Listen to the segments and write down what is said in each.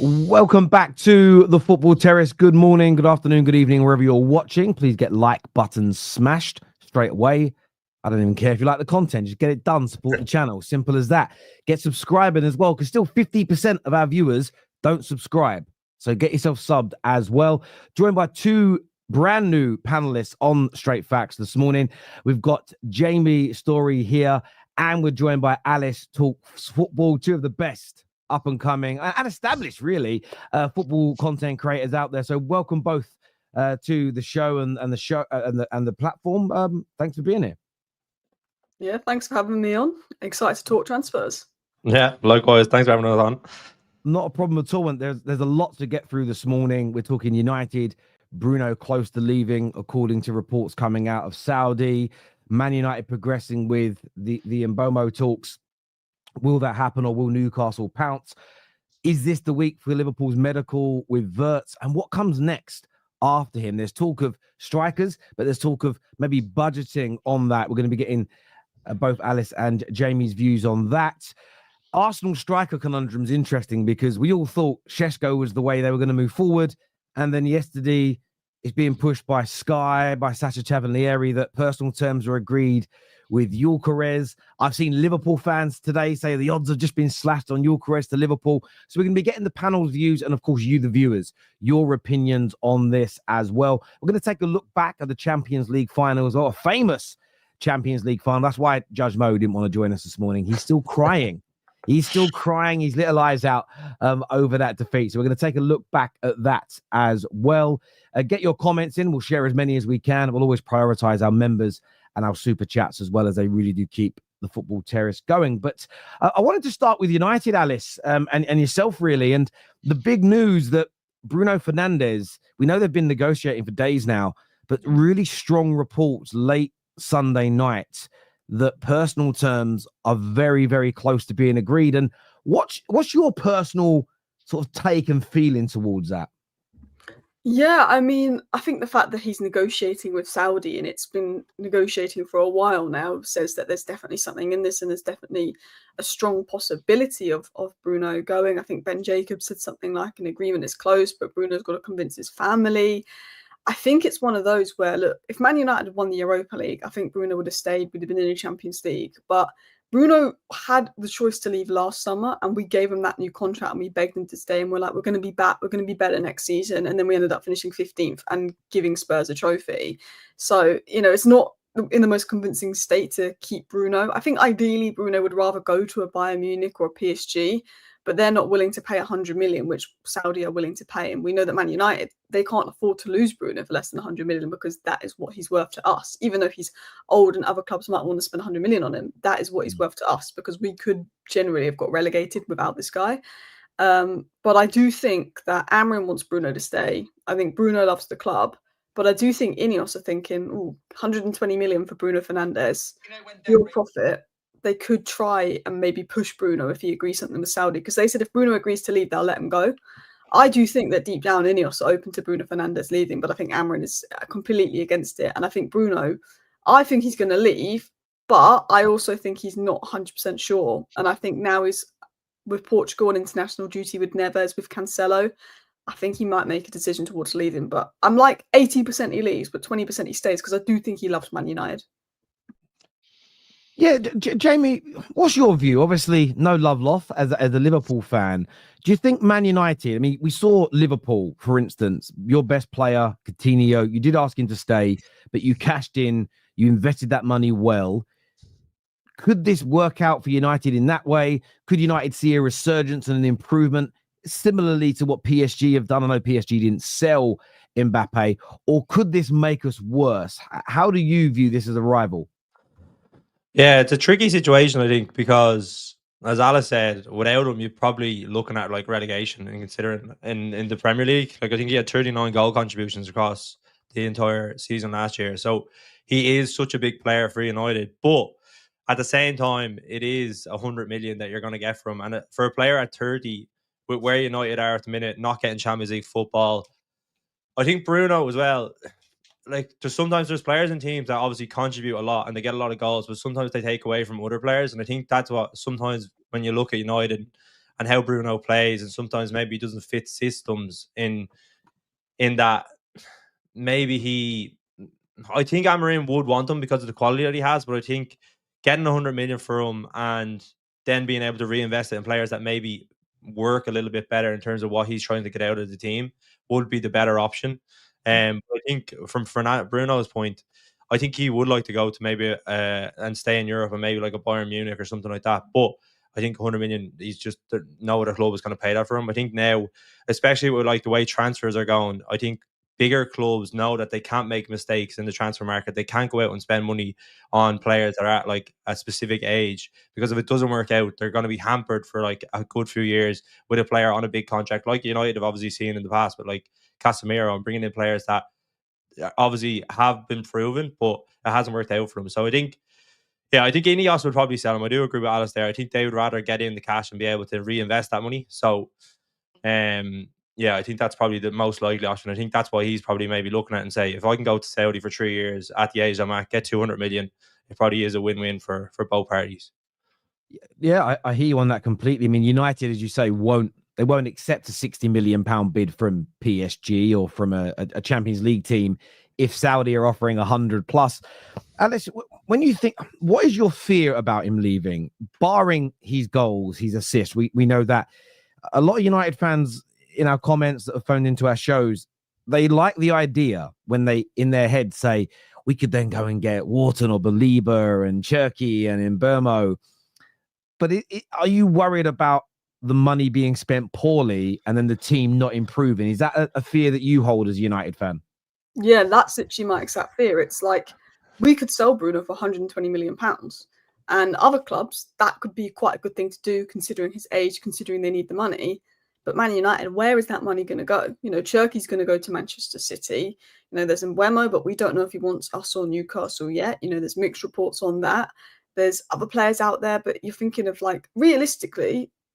Welcome back to the Football Terrace. Good morning, good afternoon, good evening, wherever you're watching. Please get like buttons smashed straight away. I don't even care if you like the content. Just get it done. Support the channel. Simple as that. Get subscribing as well, because still 50% of our viewers don't subscribe. So get yourself subbed as well. Joined by two brand new panelists on Straight Facts this morning. We've got Jamie Story here, and we're joined by Alice Talks Football, two of the best up and coming and established, really, football content creators out there. So welcome both to the show and the show and the platform. Thanks for being here. Yeah, thanks for having me on. Excited to talk transfers. Yeah, likewise. Thanks for having us on. Not a problem at all. And there's a lot to get through this morning. We're talking United, Bruno close to leaving, according to reports coming out of Saudi. Man United progressing with the Mbeumo talks. Will that happen, or will Newcastle pounce? Is this the week for Liverpool's medical with Wirtz? And what comes next after him? There's talk of strikers, but there's talk of maybe budgeting on that. We're going to be getting both Alice and Jamie's views on that. Arsenal striker conundrum is interesting because we all thought Sesko was the way they were going to move forward. And then yesterday, it's being pushed by Sky, by Sacha Cavalieri, that personal terms were agreed with Gyokeres. I've seen Liverpool fans today say the odds have just been slashed on Gyokeres to Liverpool. So we're going to be getting the panel's views and, of course, you, the viewers, your opinions on this as well. We're going to take a look back at the Champions League finals, or a famous Champions League final. That's why Judge Mo didn't want to join us this morning. He's still crying. He's still crying his little eyes out over that defeat. So we're going to take a look back at that as well. Get your comments in. We'll share as many as we can. We'll always prioritize our members and our super chats as well, as they really do keep the Football Terrace going. But I wanted to start with United, Alice, and yourself, really. And the big news that Bruno Fernandes, we know they've been negotiating for days now, but really strong reports late Sunday night that personal terms are very, very close to being agreed. And what's your personal sort of take and feeling towards that? Yeah, I mean, I think the fact that he's negotiating with Saudi, and it's been negotiating for a while now, says that there's definitely something in this, and there's definitely a strong possibility of Bruno going. I think Ben Jacobs said something like an agreement is close, but Bruno's got to convince his family. I think it's one of those where, look, if Man United had won the Europa League, I think Bruno would have stayed. We'd have been in the Champions League. But Bruno had the choice to leave last summer, and we gave him that new contract, and we begged him to stay. And we're like, we're going to be back. We're going to be better next season. And then we ended up finishing 15th and giving Spurs a trophy. So, it's not in the most convincing state to keep Bruno. I think ideally Bruno would rather go to a Bayern Munich or a PSG, but they're not willing to pay 100 million, which Saudi are willing to pay. And we know that Man United, they can't afford to lose Bruno for less than 100 million, because that is what he's worth to us. Even though he's old and other clubs might want to spend 100 million on him, that is what he's worth to us, because we could generally have got relegated without this guy. But I do think that Amrin wants Bruno to stay. I think Bruno loves the club. But I do think Ineos are thinking, 120 million for Bruno Fernandes, real profit. They could try and maybe push Bruno if he agrees something with Saudi, because they said if Bruno agrees to leave, they'll let him go. I do think that deep down Ineos are open to Bruno Fernandes leaving, but I think Amrin is completely against it. And I think Bruno, I think he's going to leave, but I also think he's not 100% sure. And I think now he's with Portugal on international duty, with Neves, with Cancelo, I think he might make a decision towards leaving. But I'm like 80% he leaves, but 20% he stays, because I do think he loves Man United. Yeah, Jamie, what's your view? Obviously, no love lost as a Liverpool fan. Do you think Man United, I mean, we saw Liverpool, for instance, your best player, Coutinho, you did ask him to stay, but you cashed in, you invested that money well. Could this work out for United in that way? Could United see a resurgence and an improvement similarly to what PSG have done? I know PSG didn't sell Mbappe. Or could this make us worse? How do you view this as a rival? Yeah, it's a tricky situation, I think, because as Alice said, without him, you're probably looking at like relegation, and considering in the Premier League, like I think he had 39 goal contributions across the entire season last year. So he is such a big player for United. But at the same time, it is 100 million that you're going to get from. And for a player at 30, with where United are at the minute, not getting Champions League football, I think Bruno as well. Like there's players in teams that obviously contribute a lot and they get a lot of goals, but sometimes they take away from other players. And I think that's what sometimes when you look at United and how Bruno plays, and sometimes maybe he doesn't fit systems in that maybe I think Amorim would want him because of the quality that he has, but I think getting 100 million for him and then being able to reinvest it in players that maybe work a little bit better in terms of what he's trying to get out of the team would be the better option. I think from Bruno's point, I think he would like to go to maybe and stay in Europe and maybe like a Bayern Munich or something like that. But I think 100 million, he's just no other club is going to pay that for him. I think now, especially with like the way transfers are going, I think bigger clubs know that they can't make mistakes in the transfer market. They can't go out and spend money on players that are at like a specific age, because if it doesn't work out, they're going to be hampered for like a good few years with a player on a big contract, like United have obviously seen in the past, but like Casemiro, and bringing in players that obviously have been proven, but it hasn't worked out for them. So I think Ineos would probably sell him. I do agree with Alice there. I think they would rather get in the cash and be able to reinvest that money. So, yeah, I think that's probably the most likely option. I think that's why he's probably maybe looking at it and say, if I can go to Saudi for 3 years at the age I'm at, get 200 million, it probably is a win-win for both parties. Yeah, I hear you on that completely. I mean, United, as you say, won't accept a £60 million bid from PSG or from a Champions League team if Saudi are offering 100 plus. Alice, when you think, what is your fear about him leaving? Barring his goals, his assists, we know that a lot of United fans in our comments that have phoned into our shows, they like the idea when they in their head say we could then go and get Wharton or Belieber and Cherky and Mbeumo. But are you worried about the money being spent poorly and then the team not improving? Is that a fear that you hold as a United fan? Yeah, that's literally my exact fear. It's like we could sell Bruno for £120 million. And other clubs, that could be quite a good thing to do, considering his age, considering they need the money. But Man United, where is that money going to go? You know, Cherky's going to go to Manchester City. You know, there's Mbeumo, but we don't know if he wants us or Newcastle yet. You know, there's mixed reports on that. There's other players out there, but you're thinking of like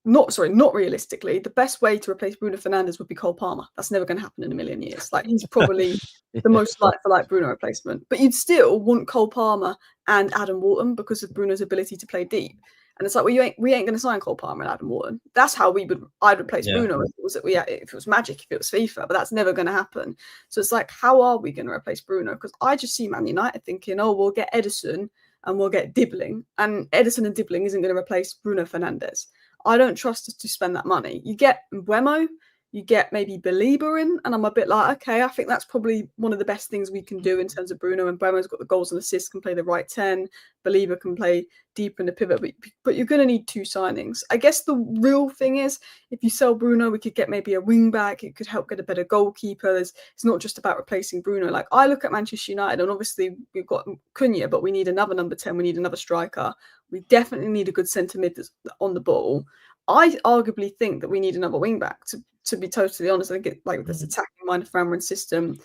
not realistically, the best way to replace Bruno Fernandes would be Cole Palmer. That's never going to happen in a million years. Like, he's probably the most like Bruno replacement. But you'd still want Cole Palmer and Adam Wharton because of Bruno's ability to play deep. And it's like, well, we ain't going to sign Cole Palmer and Adam Wharton. That's how I'd replace Bruno if it was magic, if it was FIFA, but that's never going to happen. So it's like, how are we going to replace Bruno? Because I just see Man United thinking, oh, we'll get Ederson and we'll get Dibbling. And Ederson and Dibbling isn't going to replace Bruno Fernandes. I don't trust us to spend that money. You get Mbeumo, you get maybe Belieber in, and I'm a bit like, okay, I think that's probably one of the best things we can do in terms of Bruno. And Mbeumo's got the goals and assists, can play the right 10. Belieber can play deep in the pivot, but you're going to need 2 signings. I guess the real thing is, if you sell Bruno, we could get maybe a wing back. It could help get a better goalkeeper. It's not just about replacing Bruno. Like, I look at Manchester United, and obviously we've got Cunha, but we need another number 10. We need another striker. We definitely need a good centre mid that's on the ball. I arguably think that we need another wing back. To be totally honest, I think it, like this attacking minded Framrin system.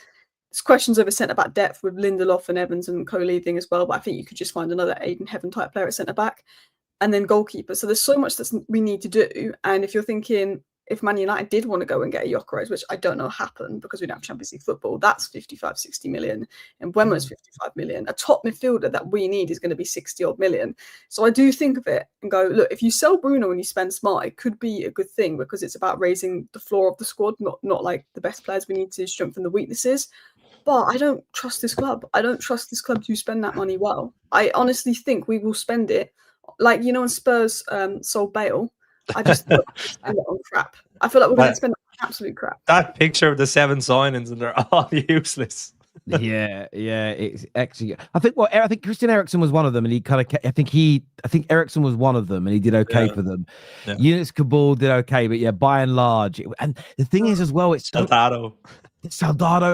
There's questions over centre back depth with Lindelof and Evans and co-leading as well. But I think you could just find another Aiden Heaven type player at centre back, and then goalkeeper. So there's so much that we need to do. And if you're thinking, if Man United did want to go and get a Gyokeres, which I don't know happened because we don't have Champions League football, that's 55, 60 million. And Mbeumo's 55 million. A top midfielder that we need is going to be 60 odd million. So I do think of it and go, look, if you sell Bruno and you spend smart, it could be a good thing because it's about raising the floor of the squad, not like the best players. We need to strengthen the weaknesses. But I don't trust this club. I don't trust this club to spend that money well. I honestly think we will spend it. Like, you know, when Spurs sold Bale, I just spend it on crap. I feel like we're going to spend it on absolute crap. That picture of the 7 signings and they're all useless. Yeah. It's actually. I think Christian Eriksen was one of them, and he kind of. I think Eriksen was one of them, and he did okay for them. Yeah. Yunus Kabul did okay, but yeah, by and large. And the thing is, as well, it's Soldado.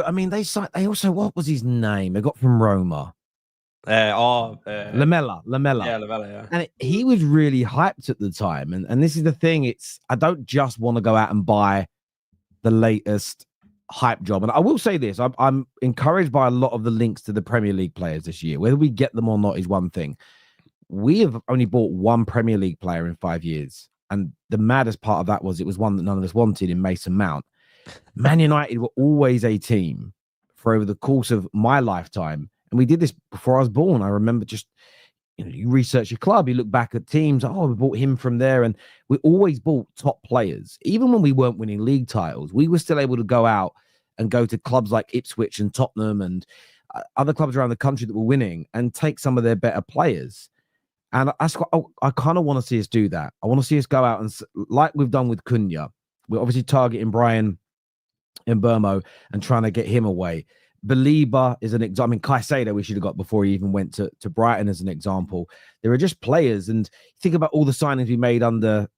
I mean, they also, what was his name? They got from Roma. Lamella. Yeah, Lamella, yeah. And he was really hyped at the time. And this is the thing, I don't just want to go out and buy the latest hype job. And I will say this, I'm encouraged by a lot of the links to the Premier League players this year. Whether we get them or not is one thing. We have only bought 1 Premier League player in 5 years. And the maddest part of that was it was one that none of us wanted in Mason Mount. Man United were always a team for over the course of my lifetime. And we did this before I was born. I remember just you research your club, you look back at teams. Oh, we bought him from there, and we always bought top players. Even when we weren't winning league titles, we were still able to go out and go to clubs like Ipswich and Tottenham and other clubs around the country that were winning and take some of their better players. And I kind of want to see us do that. I want to see us go out and, like we've done with Cunha, we're obviously targeting Brian Mbeumo and trying to get him away. Belieber is an example. I mean, Caicedo we should have got before he even went to Brighton as an example. There are just players, and think about all the signings we made under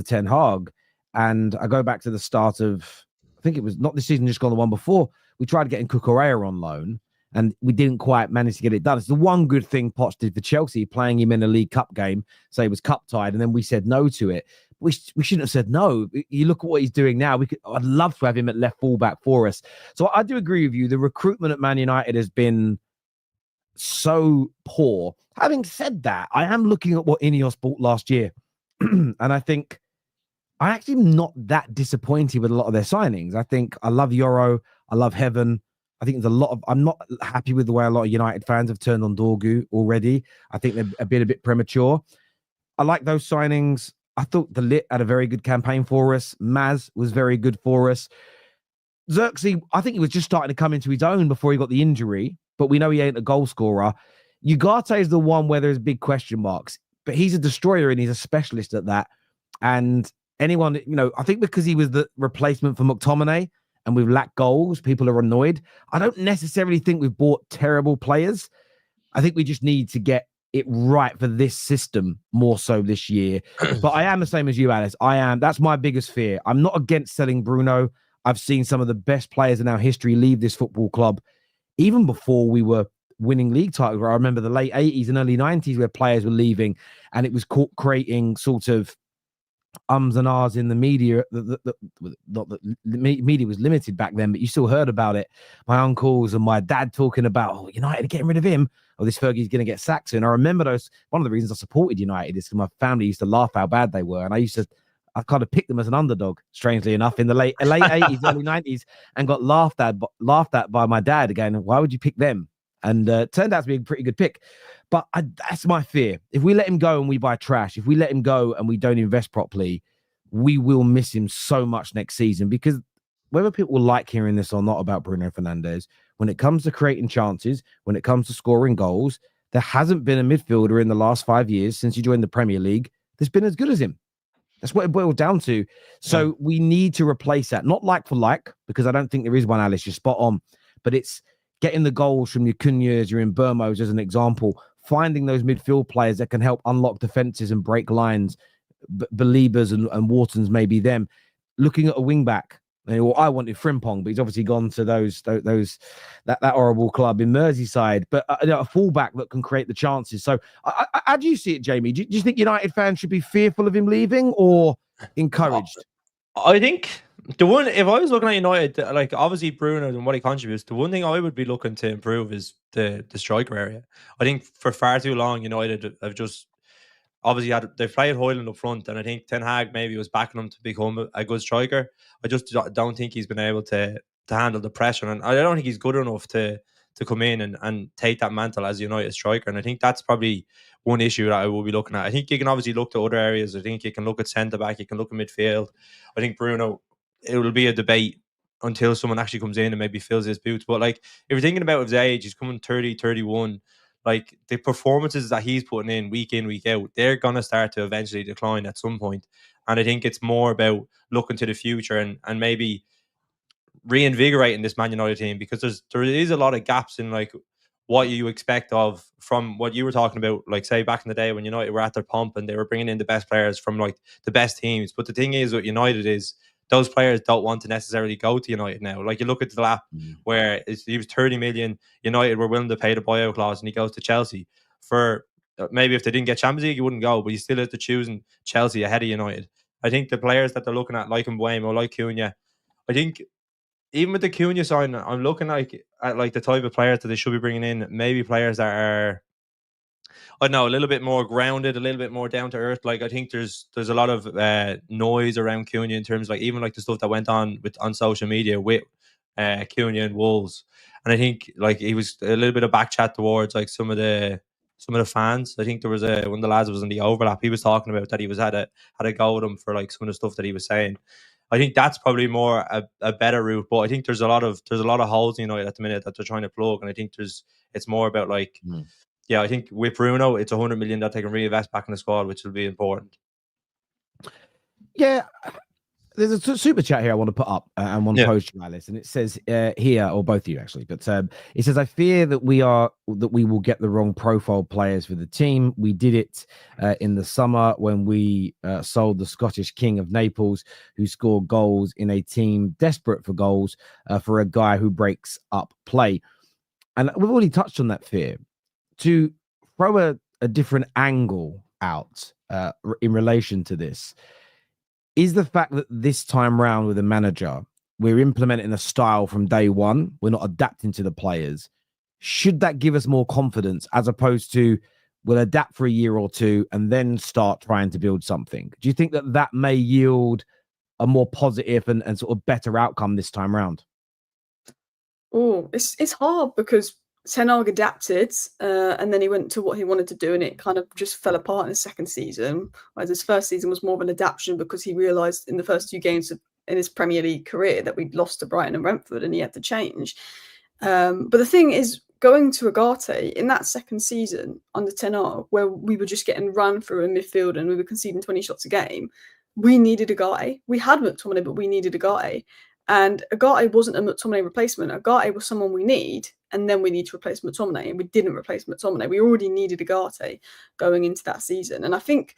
Ten Hag. And I go back to the start of, I think it was not this season, just gone the one before. We tried getting Gyokeres on loan, and we didn't quite manage to get it done. It's the one good thing Poch did for Chelsea, playing him in a League Cup game, so he was cup tied, and then we said no to it. We shouldn't have said no. You look at what he's doing now. I'd love to have him at left fullback for us. So I do agree with you. The recruitment at Man United has been so poor. Having said that, I am looking at what Ineos bought last year, and I think I actually am not that disappointed with a lot of their signings. I think I love Euro. I love Heaven. I think there's a lot of, I'm not happy with the way a lot of United fans have turned on Dorgu already. I think they're a bit premature. I like those signings. I thought the Lit had a very good campaign for us. Maz was very good for us. Xerxes, I think he was just starting to come into his own before he got the injury, but we know he ain't a goal scorer. Ugarte is the one where there's big question marks, but he's a destroyer and he's a specialist at that. And anyone, I think because he was the replacement for McTominay and we've lacked goals, people are annoyed. I don't necessarily think we've bought terrible players. I think we just need to get it right for this system more so this year. But I am the same as you, Alice. That's my biggest fear. I'm not against selling Bruno. I've seen some of the best players in our history leave this football club, even before we were winning league titles. I remember the late 80s and early 90s where players were leaving, and it was creating sort of ums and ahs in the media. Not that the media was limited back then, but you still heard about it. My uncles and my dad talking about, oh, United are getting rid of him. Oh, this Fergie's going to get sacked soon. I remember those. One of the reasons I supported United is because my family used to laugh how bad they were, and I kind of picked them as an underdog, strangely enough, in the late 80s, early 90s, and got laughed at by my dad again. Why would you pick them? And turned out to be a pretty good pick. But that's my fear. If we let him go and we buy trash, if we let him go and we don't invest properly, we will miss him so much next season. Because whether people like hearing this or not about Bruno Fernandes, when it comes to creating chances, when it comes to scoring goals, there hasn't been a midfielder in the last 5 years since he joined the Premier League that's been as good as him. That's what it boils down to. So we need to replace that. Not like for like, because I don't think there is one, Alice. You're spot on. But it's getting the goals from your Cunhas, your Mbeumos as an example, finding those midfield players that can help unlock defenses and break lines. Beliebers and Whartons, maybe them. Looking at a wing back. Well, I wanted Frimpong, but he's obviously gone to that horrible club in Merseyside. But a fullback that can create the chances. So, how do you see it, Jamie? Do you think United fans should be fearful of him leaving or encouraged? I think the one, if I was looking at United, like obviously Bruno and what he contributes, the one thing I would be looking to improve is the striker area. I think for far too long, United have just obviously they played Hoyland up front, and I think Ten Hag maybe was backing him to become a good striker. I just don't think he's been able to handle the pressure, and I don't think he's good enough to come in and take that mantle as a United striker. And I think that's probably one issue that I will be looking at. I think you can obviously look to other areas. I think you can look at centre back, you can look at midfield. I think Bruno, it will be a debate until someone actually comes in and maybe fills his boots. But like, if you're thinking about his age, he's coming 30, 31. Like, the performances that he's putting in, week out, they're going to start to eventually decline at some point. And I think it's more about looking to the future and maybe reinvigorating this Man United team, because there is a lot of gaps in like what you expect of from what you were talking about, like say back in the day when United were at their pomp and they were bringing in the best players from like the best teams. But the thing is with United is those players don't want to necessarily go to United now. Like, you look at the lap where he was 30 million, United were willing to pay the buyout clause, and he goes to Chelsea. For maybe if they didn't get Champions League, he wouldn't go, but he still has to choose Chelsea ahead of United. I think the players that they're looking at, like Mbeumo, like Cunha, I think even with the Cunha sign, I'm looking at like the type of players that they should be bringing in. Maybe players that are, I don't know, a little bit more grounded, a little bit more down to earth. Like, I think there's a lot of noise around Cunha in terms of like even like the stuff that went on social media with Cunha and Wolves. And I think like he was a little bit of back chat towards like some of the some of the fans. I think there was one of the lads that was in the overlap. He was talking about that he was had a go with him for like some of the stuff that he was saying. I think that's probably more a better route. But I think there's a lot of holes in United at the minute that they're trying to plug, and I think it's more about like yeah. I think with Bruno, it's 100 million that they can reinvest back in the squad, which will be important. Yeah. There's a super chat here I want to put up and one post to Alice, and it says here, or both of you actually, but it says, I fear that we will get the wrong profile players for the team. We did it in the summer when we sold the Scottish King of Naples, who scored goals in a team desperate for goals, for a guy who breaks up play. And we've already touched on that fear. To throw a different angle out in relation to this, is the fact that this time round with a manager, we're implementing a style from day one. We're not adapting to the players. Should that give us more confidence as opposed to we'll adapt for a year or two and then start trying to build something? Do you think that may yield a more positive and sort of better outcome this time round? Oh, it's hard because Ten Hag adapted, and then he went to what he wanted to do, and it kind of just fell apart in his second season. Whereas his first season was more of an adaptation because he realised in the first 2 games in his Premier League career that we'd lost to Brighton and Brentford, and he had to change. But the thing is, going to Ugarte in that second season under Ten Hag, where we were just getting run through in midfield and we were conceding 20 shots a game, we needed Ugarte. We had McTominay, but we needed Ugarte. And Ugarte wasn't a McTominay replacement. Ugarte was someone we need, and then we need to replace McTominay, and we didn't replace McTominay. We already needed Ugarte going into that season. And I think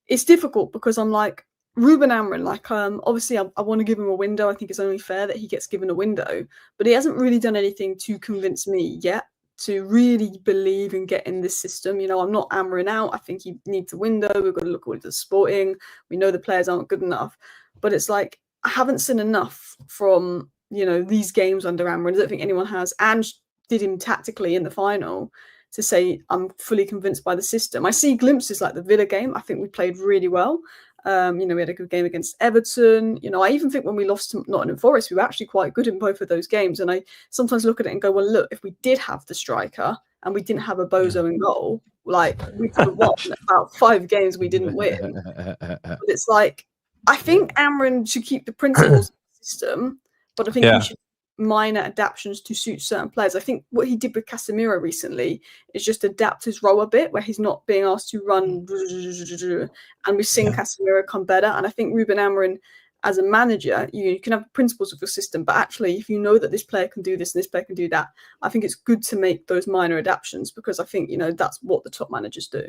it's difficult because I'm like, Ruben Amorim, like, obviously I want to give him a window. I think it's only fair that he gets given a window, but he hasn't really done anything to convince me yet to really believe and get in this system. You know, I'm not Amorim out. I think he needs a window. We've got to look at what he does sporting. We know the players aren't good enough, but it's like, I haven't seen enough from, you know, these games under Amorim. I don't think anyone has. And did him tactically in the final to say I'm fully convinced by the system. I see glimpses like the Villa game. I think we played really well. You know, we had a good game against Everton. You know, I even think when we lost to Nottingham Forest, we were actually quite good in both of those games. And I sometimes look at it and go, well, look, if we did have the striker and we didn't have a bozo in goal, like we could have won about 5 games we didn't win. But it's like, I think Amorim should keep the principles of the system, but I think he should minor adaptations to suit certain players. I think what he did with Casemiro recently is just adapt his role a bit, where he's not being asked to run, and we've seen Casemiro come better. And I think Ruben Amorim, as a manager, you can have the principles of your system, but actually, if you know that this player can do this and this player can do that, I think it's good to make those minor adaptations because I think, you know, that's what the top managers do.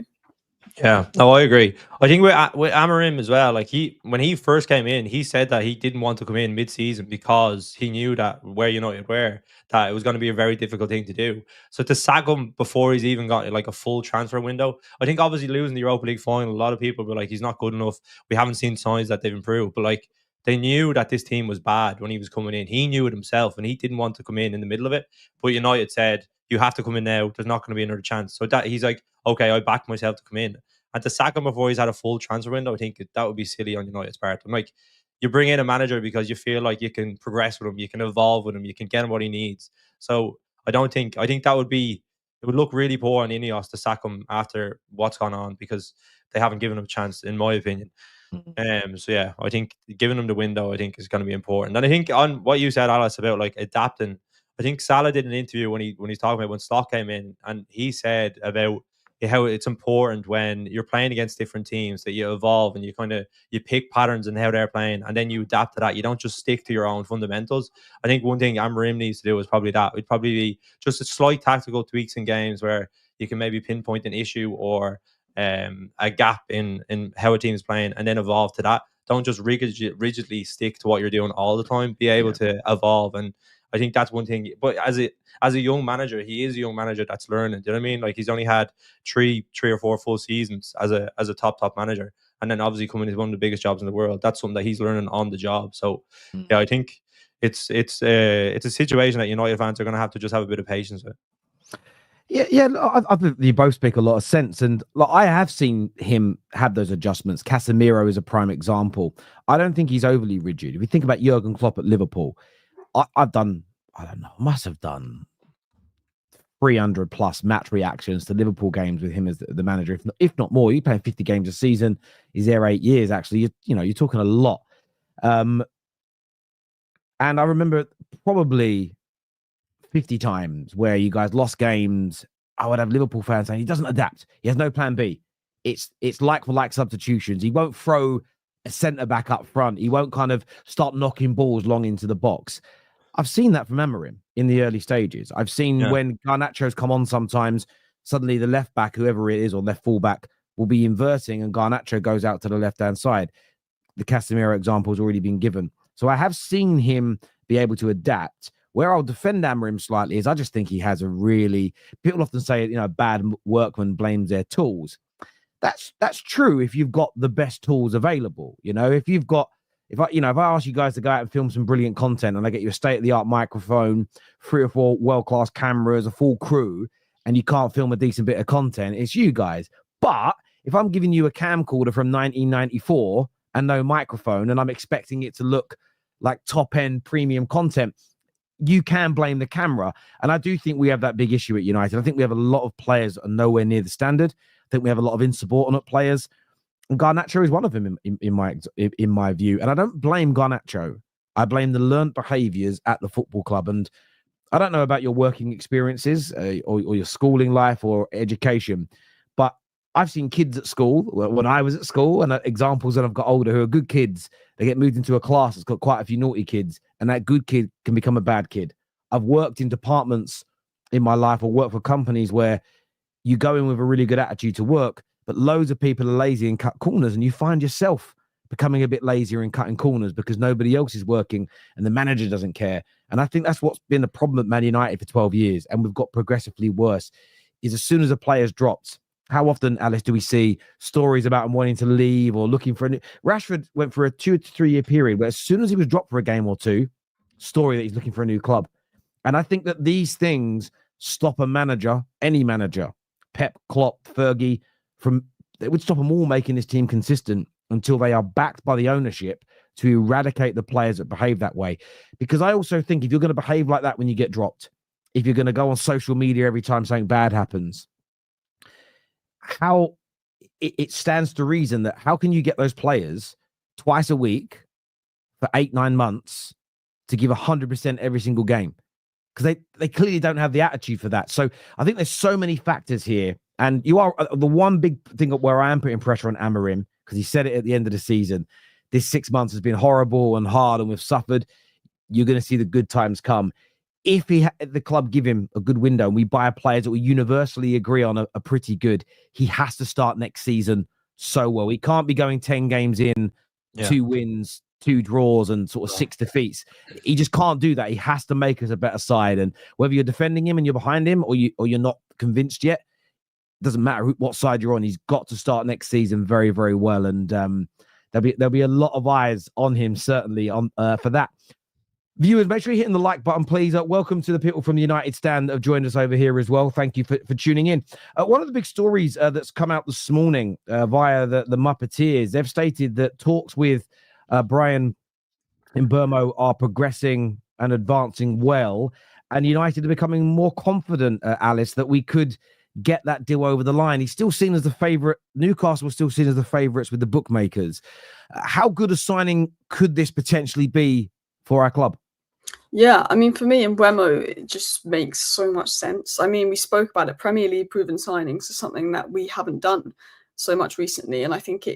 Yeah, no, I agree. I think with Amorim as well, like when he first came in, he said that he didn't want to come in mid-season because he knew that where United were, that it was going to be a very difficult thing to do. So to sack him before he's even got like a full transfer window, I think obviously losing the Europa League final, a lot of people were like, he's not good enough. We haven't seen signs that they've improved, but like they knew that this team was bad when he was coming in. He knew it himself, and he didn't want to come in the middle of it. But United said, you have to come in now. There's not going to be another chance. So that he's like, okay, I backed myself to come in. And to sack him before he's had a full transfer window, I think that would be silly on United's part. I'm like, you bring in a manager because you feel like you can progress with him, you can evolve with him, you can get him what he needs. So I think that would be, it would look really poor on Ineos to sack him after what's gone on because they haven't given him a chance, in my opinion. So yeah, I think giving him the window, I think, is going to be important. And I think on what you said, Alice, about like adapting, I think Salah did an interview when he's talking about when Stock came in, and he said about how it's important when you're playing against different teams that you evolve and you pick patterns and how they're playing, and then you adapt to that. You don't just stick to your own fundamentals. I think one thing Amorim needs to do is probably that. It'd probably be just a slight tactical tweaks in games where you can maybe pinpoint an issue or a gap in how a team is playing, and then evolve to that. Don't just rigidly stick to what you're doing all the time. Be able to evolve, and I think that's one thing. But as a young manager, he is a young manager that's learning. Do you know what I mean? Like he's only had three or four full seasons as a top manager, and then obviously coming into one of the biggest jobs in the world. That's something that he's learning on the job. So yeah, I think it's a situation that United fans are going to have to just have a bit of patience with. Yeah. I think you both speak a lot of sense, and like, I have seen him have those adjustments. Casemiro is a prime example. I don't think he's overly rigid. If you think about Jurgen Klopp at Liverpool, I've done, I don't know, must have done 300 plus match reactions to Liverpool games with him as the manager, if not more. You're playing 50 games a season. He's there 8 years. Actually, you're talking a lot. And I remember probably 50 times where you guys lost games. I would have Liverpool fans saying he doesn't adapt. He has no plan B. It's like for like substitutions. He won't throw a centre back up front. He won't kind of start knocking balls long into the box. I've seen that from Amorim in the early stages. I've seen when Garnacho's come on sometimes, suddenly the left back, whoever it is, or left fullback, will be inverting and Garnacho goes out to the left-hand side. The Casemiro example has already been given. So I have seen him be able to adapt. Where I'll defend Amorim slightly is I just think he has a really... People often say, bad workman blames their tools. That's true if you've got the best tools available. If I ask you guys to go out and film some brilliant content and I get you a state-of-the-art microphone, 3 or 4 world-class cameras, a full crew, and you can't film a decent bit of content, it's you guys. But if I'm giving you a camcorder from 1994 and no microphone and I'm expecting it to look like top-end premium content, you can blame the camera. And I do think we have that big issue at United. I think we have a lot of players that are nowhere near the standard. I think we have a lot of insubordinate players. And Garnacho is one of them in my view. And I don't blame Garnacho. I blame the learned behaviours at the football club. And I don't know about your working experiences or your schooling life or education, but I've seen kids at school when I was at school and examples that I've got older who are good kids. They get moved into a class that's got quite a few naughty kids, and that good kid can become a bad kid. I've worked in departments in my life or worked for companies where you go in with a really good attitude to work, but loads of people are lazy and cut corners, and you find yourself becoming a bit lazier and cutting corners because nobody else is working and the manager doesn't care. And I think that's what's been the problem at Man United for 12 years, and we've got progressively worse, is as soon as a player's dropped, how often, Alice, do we see stories about him wanting to leave or looking for a new... Rashford went for a 2 to 3 year period where as soon as he was dropped for a game or two, story that he's looking for a new club. And I think that these things stop a manager, any manager, Pep, Klopp, Fergie, it would stop them all making this team consistent until they are backed by the ownership to eradicate the players that behave that way. Because I also think if you're going to behave like that when you get dropped, if you're going to go on social media every time something bad happens, how it stands to reason that how can you get those players twice a week for 8-9 months to give 100% every single game? Because they clearly don't have the attitude for that. So I think there's so many factors here. And you are the one big thing where I am putting pressure on Amorim, because he said it at the end of the season. This 6 months has been horrible and hard and we've suffered. You're going to see the good times come. If the club give him a good window and we buy players that we universally agree on are pretty good, he has to start next season so well. He can't be going 10 games in, 2 wins, 2 draws and sort of 6 defeats. He just can't do that. He has to make us a better side. And whether you're defending him and you're behind him or you're not convinced yet, doesn't matter what side you're on. He's got to start next season very, very well. And there'll be a lot of eyes on him, certainly, for that. Viewers, make sure you're hitting the like button, please. Welcome to the people from the United stand that have joined us over here as well. Thank you for tuning in. One of the big stories that's come out this morning via the Muppeteers, they've stated that talks with Brian Mbeumo are progressing and advancing well, and United are becoming more confident, Alice, that we could get that deal over the line. He's still seen as the favourite. Newcastle was still seen as the favourites with the bookmakers. How good a signing could this potentially be for our club? Yeah, I mean, for me and Mbeumo, it just makes so much sense. I mean, we spoke about it. Premier League proven signings is something that we haven't done so much recently. And I think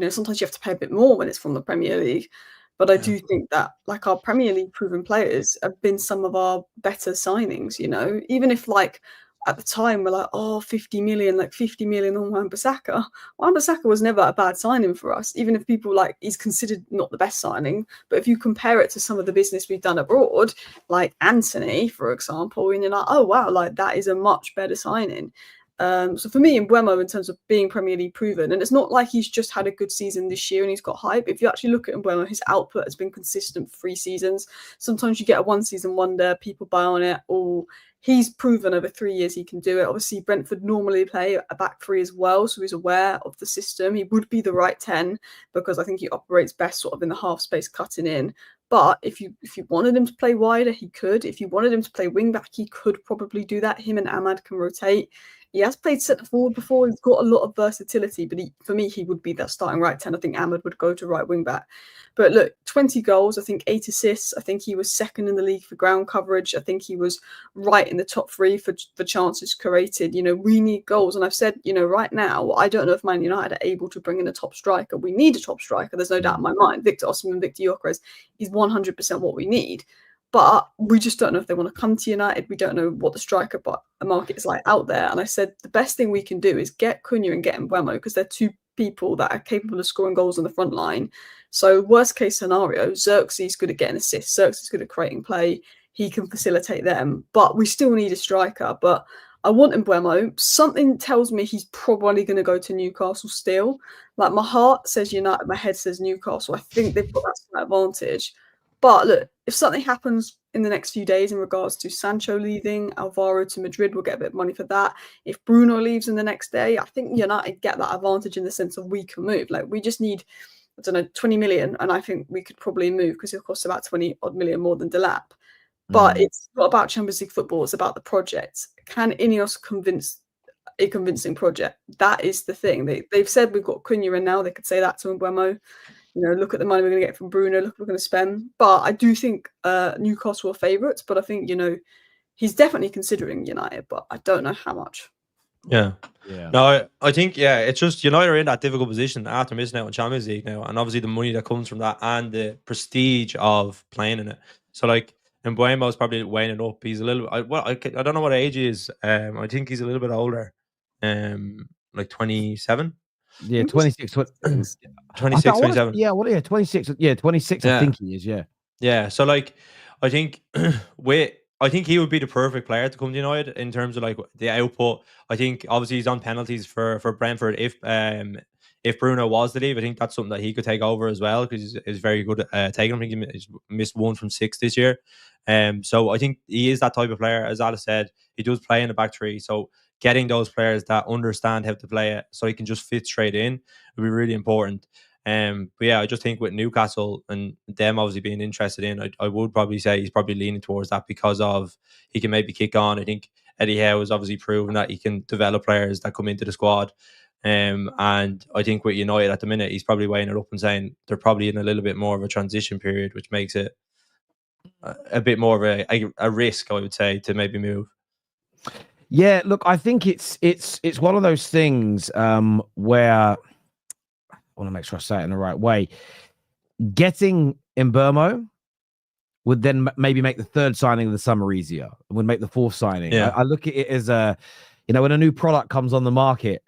sometimes you have to pay a bit more when it's from the Premier League. But I do think that like our Premier League proven players have been some of our better signings, even if at the time we're like, 50 million on Wan-Bissaka. Wan-Bissaka was never a bad signing for us, even if people he's considered not the best signing. But if you compare it to some of the business we've done abroad, like Anthony, for example, and you're like, oh wow, that is a much better signing. So for me and Mbeumo, in terms of being Premier League proven, and it's not like he's just had a good season this year and he's got hype. If you actually look at Mbeumo, his output has been consistent for 3 seasons. Sometimes you get a 1 season wonder, people buy on it, he's proven over 3 years he can do it. Obviously, Brentford normally play a back three as well, so he's aware of the system. He would be the right 10 because I think he operates best sort of in the half space cutting in. But if you wanted him to play wider, he could. If you wanted him to play wing back, he could probably do that. Him and Ahmad can rotate. He has played centre forward before. He's got a lot of versatility, but for me, he would be that starting right 10. I think Ahmad would go to right wing back. But look, 20 goals, I think 8 assists. I think he was second in the league for ground coverage. I think he was right in the top 3 for chances created. You know, we need goals. And I've said, you know, right now, I don't know if Man United are able to bring in a top striker. We need a top striker. There's no doubt in my mind. Victor Osimhen, Victor Gyokeres is 100% what we need. But we just don't know if they want to come to United. We don't know what the striker market is like out there. And I said the best thing we can do is get Cunha and get Mbeumo because they're two people that are capable of scoring goals on the front line. So worst case scenario, Xerxes good at getting assists. Xerxes good at creating play. He can facilitate them. But we still need a striker. But I want Mbeumo. Something tells me he's probably going to go to Newcastle still. Like my heart says United, my head says Newcastle. I think they've got that slight advantage. But look, if something happens in the next few days in regards to Sancho leaving, Alvaro to Madrid, we'll get a bit of money for that. If Bruno leaves in the next day, I think United get that advantage in the sense of we can move. Like we just need, I don't know, 20 million. And I think we could probably move because it costs about 20 odd million more than Delap. But it's not about Champions League football. It's about the project. Can Ineos convince a convincing project? That is the thing. They've said we've got Cunha in now. They could say that to Mbeumo. You know, look at the money we're going to get from Bruno. Look what we're going to spend. But I do think Newcastle are favourites. But I think, you know, he's definitely considering United. But I don't know how much. Yeah. No, I think, it's just United are in that difficult position after missing out on Champions League now. And obviously the money that comes from that and the prestige of playing in it. So, like, Mbeumo is probably weighing it up. He's a little, I don't know what age he is. I think he's a little bit older. Like 27. Yeah, 26. 26, 27. Yeah, 26. Yeah, 26. I think he is. Yeah. Yeah. So, like, I think I think he would be the perfect player to come to United in terms of like the output. I think obviously he's on penalties for Brentford. If Bruno was to leave, I think that's something that he could take over as well because he's very good at taking them. I think he's missed 1 from 6 this year. So I think he is that type of player. As Alice said, he does play in the back three. So getting those players that understand how to play it so he can just fit straight in would be really important. But yeah, I just think with Newcastle and them obviously being interested in, I would probably say he's probably leaning towards that because of he can maybe kick on. I think Eddie Howe has obviously proven that he can develop players that come into the squad. And I think with United at the minute, he's probably weighing it up and saying they're probably in a little bit more of a transition period, which makes it a bit more of a risk, I would say, to maybe move. Yeah, look, I think it's one of those things where I want to make sure I say it in the right way. Getting Mbeumo would then maybe make the third signing of the summer easier. Would make the fourth signing. Yeah. I look at it as when a new product comes on the market,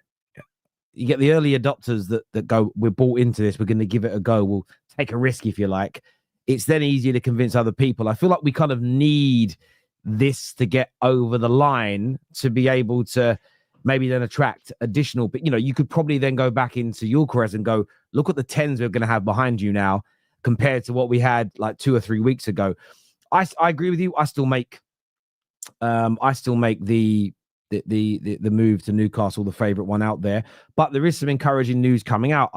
you get the early adopters that go, we're bought into this, we're going to give it a go, we'll take a risk if you like. It's then easier to convince other people. I feel like we kind of need this to get over the line to be able to maybe then attract additional. But, you could probably then go back into Gyokeres and go, look at the 10s we're going to have behind you now compared to what we had like 2 or 3 weeks ago. I agree with you. I still make the move to Newcastle the favorite one out there, but there is some encouraging news coming out.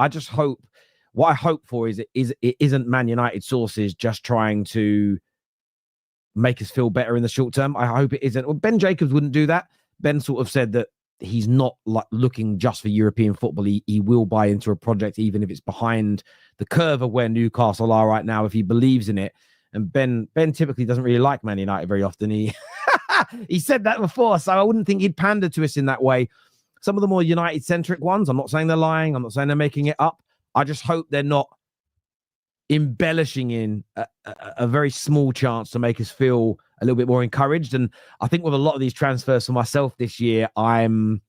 What I hope for is it isn't Man United sources just trying to make us feel better in the short term. I hope it isn't. Well, Ben Jacobs wouldn't do that. Ben sort of said that he's not like looking just for European football. He will buy into a project even if it's behind the curve of where Newcastle are right now if he believes in it. And Ben typically doesn't really like Man United very often. He said that before, so I wouldn't think he'd pander to us in that way. Some of the more United-centric ones, I'm not saying they're lying. I'm not saying they're making it up. I just hope they're not embellishing in a very small chance to make us feel a little bit more encouraged. And I think with a lot of these transfers for myself this year, I'm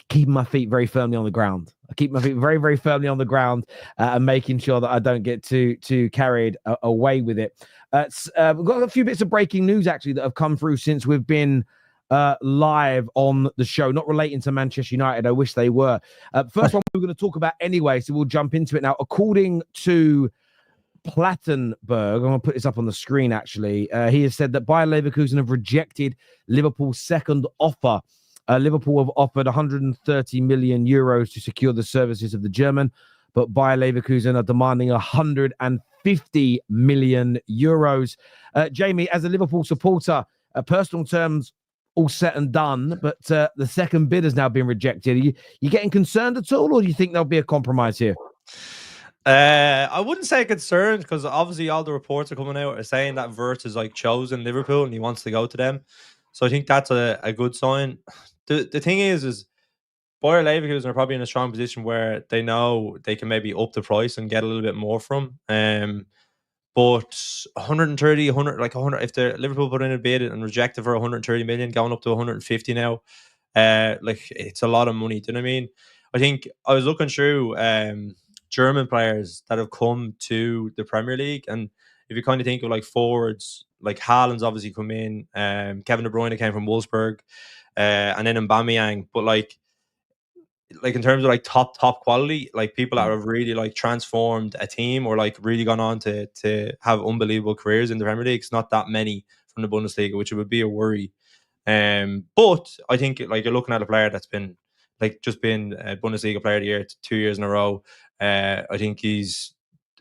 keeping my feet very firmly on the ground. I keep my feet very, very firmly on the ground and making sure that I don't get too carried away with it. We've got a few bits of breaking news actually that have come through since we've been live on the show, not relating to Manchester United. I wish they were. First one we're going to talk about anyway, so we'll jump into it now. According to Plattenberg, I'm going to put this up on the screen actually. He has said that Bayer Leverkusen have rejected Liverpool's second offer. Liverpool have offered 130 million euros to secure the services of the German, but Bayer Leverkusen are demanding 150 million euros. Jamie, as a Liverpool supporter, personal terms all set and done, but the second bid has now been rejected. Are you getting concerned at all, or do you think there'll be a compromise here? I wouldn't say concerned, because obviously all the reports are coming out are saying that Wirtz is like chosen Liverpool and he wants to go to them. So I think that's a good sign. The thing is Bayer Leverkusen are probably in a strong position where they know they can maybe up the price and get a little bit more from. But 130, 100, like 100, if the Liverpool put in a bid and rejected for 130 million, going up to 150 now, like it's a lot of money. Do you know what I mean? I think I was looking through German players that have come to the Premier League, and if you kind of think of like forwards, like Haaland's obviously come in, Kevin De Bruyne came from Wolfsburg, and then Mbeumo, but like in terms of like top quality, like people that have really like transformed a team or like really gone on to have unbelievable careers in the Premier League, it's not that many from the Bundesliga, which would be a worry. But I think like you're looking at a player that's been like just been a Bundesliga player of the year 2 years in a row. I think he's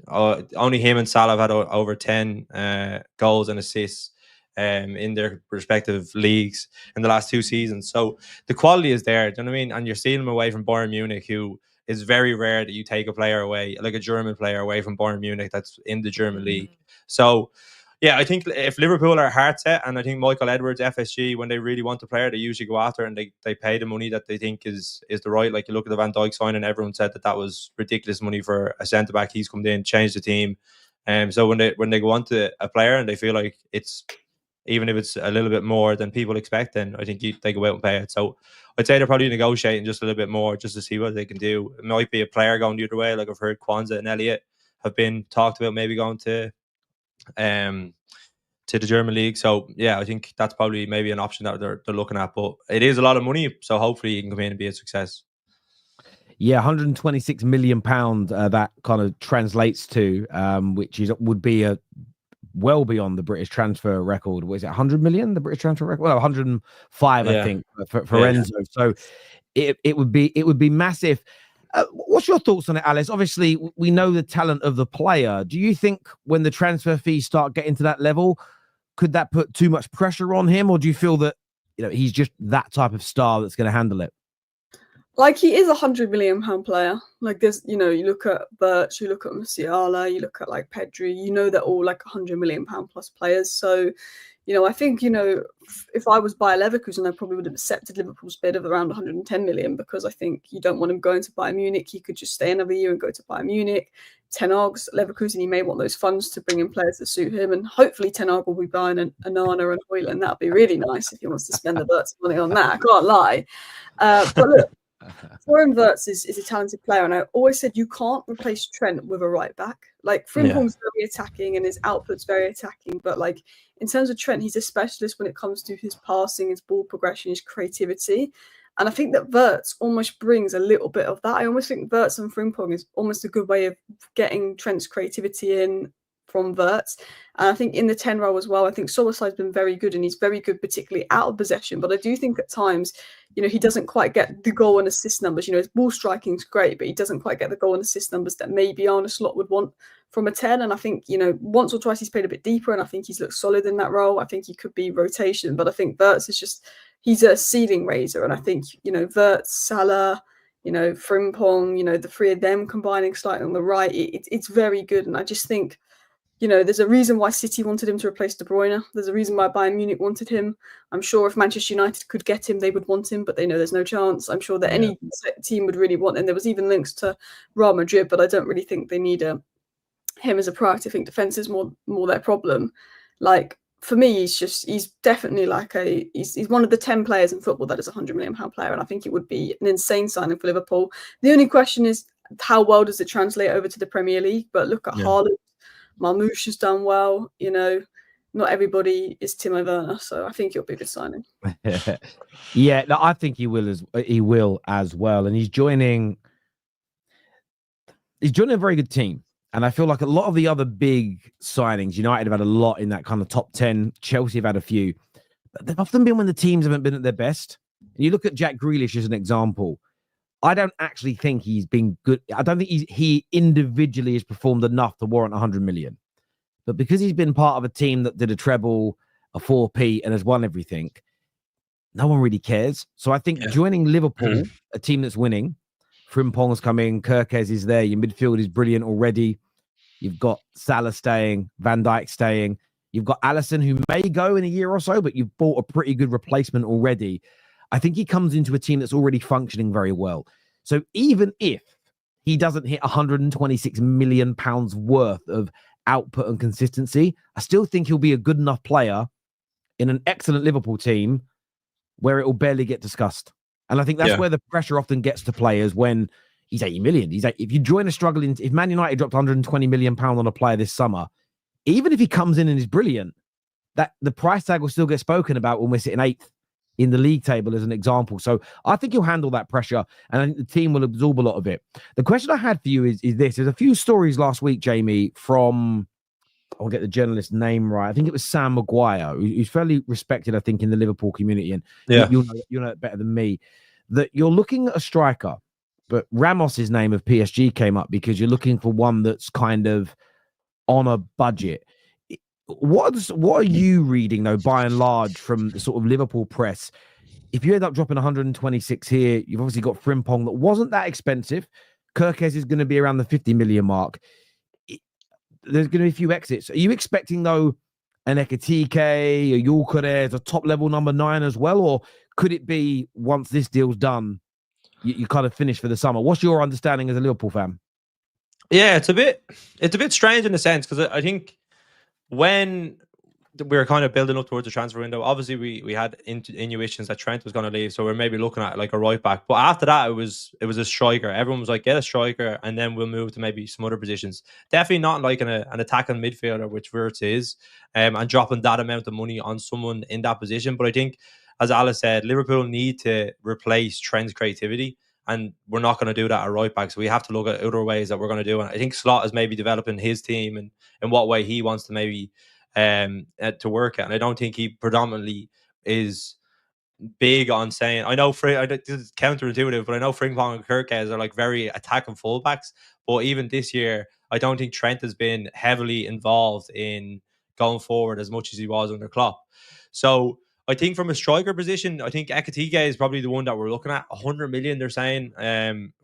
only him and Salah have had over 10 goals and assists in their respective leagues in the last 2 seasons. So the quality is there. Do you know what I mean? And you're seeing him away from Bayern Munich, who is very rare that you take a player away, like a German player away from Bayern Munich that's in the German league. So yeah, I think if Liverpool are hard set, and I think Michael Edwards, FSG, when they really want a player, they usually go after and they pay the money that they think is the right. Like you look at the Van Dijk sign, and everyone said that was ridiculous money for a centre back. He's come in, changed the team. So when they go on to a player and they feel like it's, even if it's a little bit more than people expect, then I think they go out and pay it. So I'd say they're probably negotiating just a little bit more just to see what they can do. It might be a player going the other way. Like I've heard Kwanzaa and Elliott have been talked about maybe going to the German league. So yeah, I think that's probably maybe an option that they're looking at. But it is a lot of money, so hopefully he can come in and be a success. Yeah, 126 million pound that kind of translates to, which would be well beyond the British transfer record. Was it 100 million, the British transfer record? Well, 105, I think, for Enzo. So it would be massive. What's your thoughts on it, Alice? Obviously, we know the talent of the player. Do you think when the transfer fees start getting to that level, could that put too much pressure on him, or do you feel that he's just that type of star that's going to handle it? Like, he is £100 million player. Like, there's, you look at Wirtz, you look at Musiala, you look at like Pedri, they're all like £100 million plus players. So, I think, if I was Bayer Leverkusen, I probably would have accepted Liverpool's bid of around 110 million, because I think you don't want him going to Bayern Munich. He could just stay another year and go to Bayern Munich. Ten Hag's Leverkusen, he may want those funds to bring in players that suit him. And hopefully Ten Hag will be buying an Onana and Højlund. That'd be really nice if he wants to spend the Wirtz money on that. I can't lie. But look, Florian Wirtz is a talented player, and I always said you can't replace Trent with a right back. Like, Frimpong's very attacking and his output's very attacking, but like in terms of Trent, he's a specialist when it comes to his passing, his ball progression, his creativity. And I think that Wirtz almost brings a little bit of that. I almost think Wirtz and Frimpong is almost a good way of getting Trent's creativity in from Wirtz. And I think in the 10 role as well, I think Solskjaer's been very good, and he's very good, particularly out of possession. But I do think at times, he doesn't quite get the goal and assist numbers. His ball striking is great, but he doesn't quite get the goal and assist numbers that maybe Arne Slot would want from a 10. And I think, once or twice he's played a bit deeper, and I think he's looked solid in that role. I think he could be rotation, but I think Wirtz is just, he's a ceiling raiser. And I think, Wirtz, Salah, Frimpong, the three of them combining slightly on the right, it's very good. And I just think, there's a reason why City wanted him to replace De Bruyne. There's a reason why Bayern Munich wanted him. I'm sure if Manchester United could get him, they would want him, but they know there's no chance. I'm sure that any team would really want him. There was even links to Real Madrid, but I don't really think they need him as a priority. I think defence is more their problem. Like, for me, he's definitely like he's one of the 10 players in football that is a £100 million player, and I think it would be an insane signing for Liverpool. The only question is, how well does it translate over to the Premier League? But look at Haaland. Marmoush has done well. Not everybody is Timo Werner, so I think it'll be a good signing. Yeah, no, I think he will as well, and he's joining a very good team. And I feel like a lot of the other big signings, United have had a lot in that kind of top 10. Chelsea have had a few. But they've often been when the teams haven't been at their best. And you look at Jack Grealish as an example. I don't actually think he's been good. I don't think he individually has performed enough to warrant 100 million. But because he's been part of a team that did a treble, a 4P, and has won everything, no one really cares. So I think joining Liverpool, a team that's winning, Frimpong's coming, Gyokeres is there, your midfield is brilliant already. You've got Salah staying, Van Dijk staying. You've got Alisson, who may go in a year or so, but you've bought a pretty good replacement already. I think he comes into a team that's already functioning very well. So even if he doesn't hit 126 million pounds worth of output and consistency, I still think he'll be a good enough player in an excellent Liverpool team where it will barely get discussed. And I think that's where the pressure often gets to players when he's 80 million. If you join a struggling, if Man United dropped 120 million pounds on a player this summer, even if he comes in and is brilliant, that the price tag will still get spoken about when we're sitting 8th in the league table as an example. So I think he'll handle that pressure, and I think the team will absorb a lot of it. The question I had for you is this. There's a few stories last week, Jamie, from, I'll get the journalist's name right. I think it was Sam Maguire, who's fairly respected, I think, in the Liverpool community. And you'll know it better than me, that you're looking at a striker, but Ramos's name of PSG came up because you're looking for one that's kind of on a budget. What are you reading, though, by and large, from the sort of Liverpool press? If you end up dropping 126 here, you've obviously got Frimpong that wasn't that expensive. Gyokeres is going to be around the 50 million mark. There's going to be a few exits. Are you expecting, though, an Ekitike, a Gyokeres, a top-level number 9 as well? Or could it be, once this deal's done, you kind of finish for the summer? What's your understanding as a Liverpool fan? Yeah, it's a bit strange in a sense, because I think when we were kind of building up towards the transfer window, obviously we had intuitions that Trent was going to leave, so we're maybe looking at like a right back. But after that, it was a striker. Everyone was like, get a striker, and then we'll move to maybe some other positions. Definitely not like an attacking midfielder, which Wirtz is, and dropping that amount of money on someone in that position. But I think, as Alice said, Liverpool need to replace Trent's creativity, and we're not going to do that at right back. So we have to look at other ways that we're going to do it. I think Slot is maybe developing his team and in what way he wants to maybe to work at. And I don't think he predominantly is big on saying, I know this is counterintuitive, but I know Frimpong and Gyokeres are like very attacking fullbacks. But even this year, I don't think Trent has been heavily involved in going forward as much as he was under Klopp. So I think from a striker position, I think Ekitike is probably the one that we're looking at. 100 million, they're saying,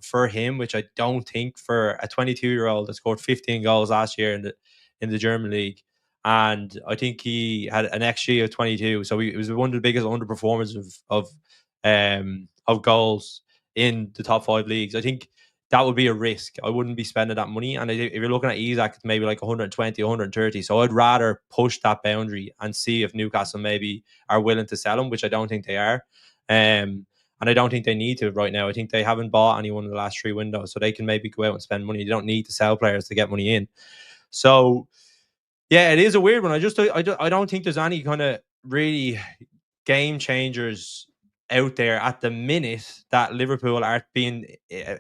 for him, which I don't think for a 22-year-old that scored 15 goals last year in the German league. And I think he had an XG of 22. So it was one of the biggest underperformers of goals in the top 5 leagues. I think that would be a risk. I wouldn't be spending that money. And if you're looking at Isak, it's maybe like 120, 130. So I'd rather push that boundary and see if Newcastle maybe are willing to sell him, which I don't think they are. And I don't think they need to right now. I think they haven't bought anyone in the last 3 windows, so they can maybe go out and spend money. They don't need to sell players to get money in. So yeah, it is a weird one. I don't think there's any kind of really game changers out there at the minute that Liverpool are being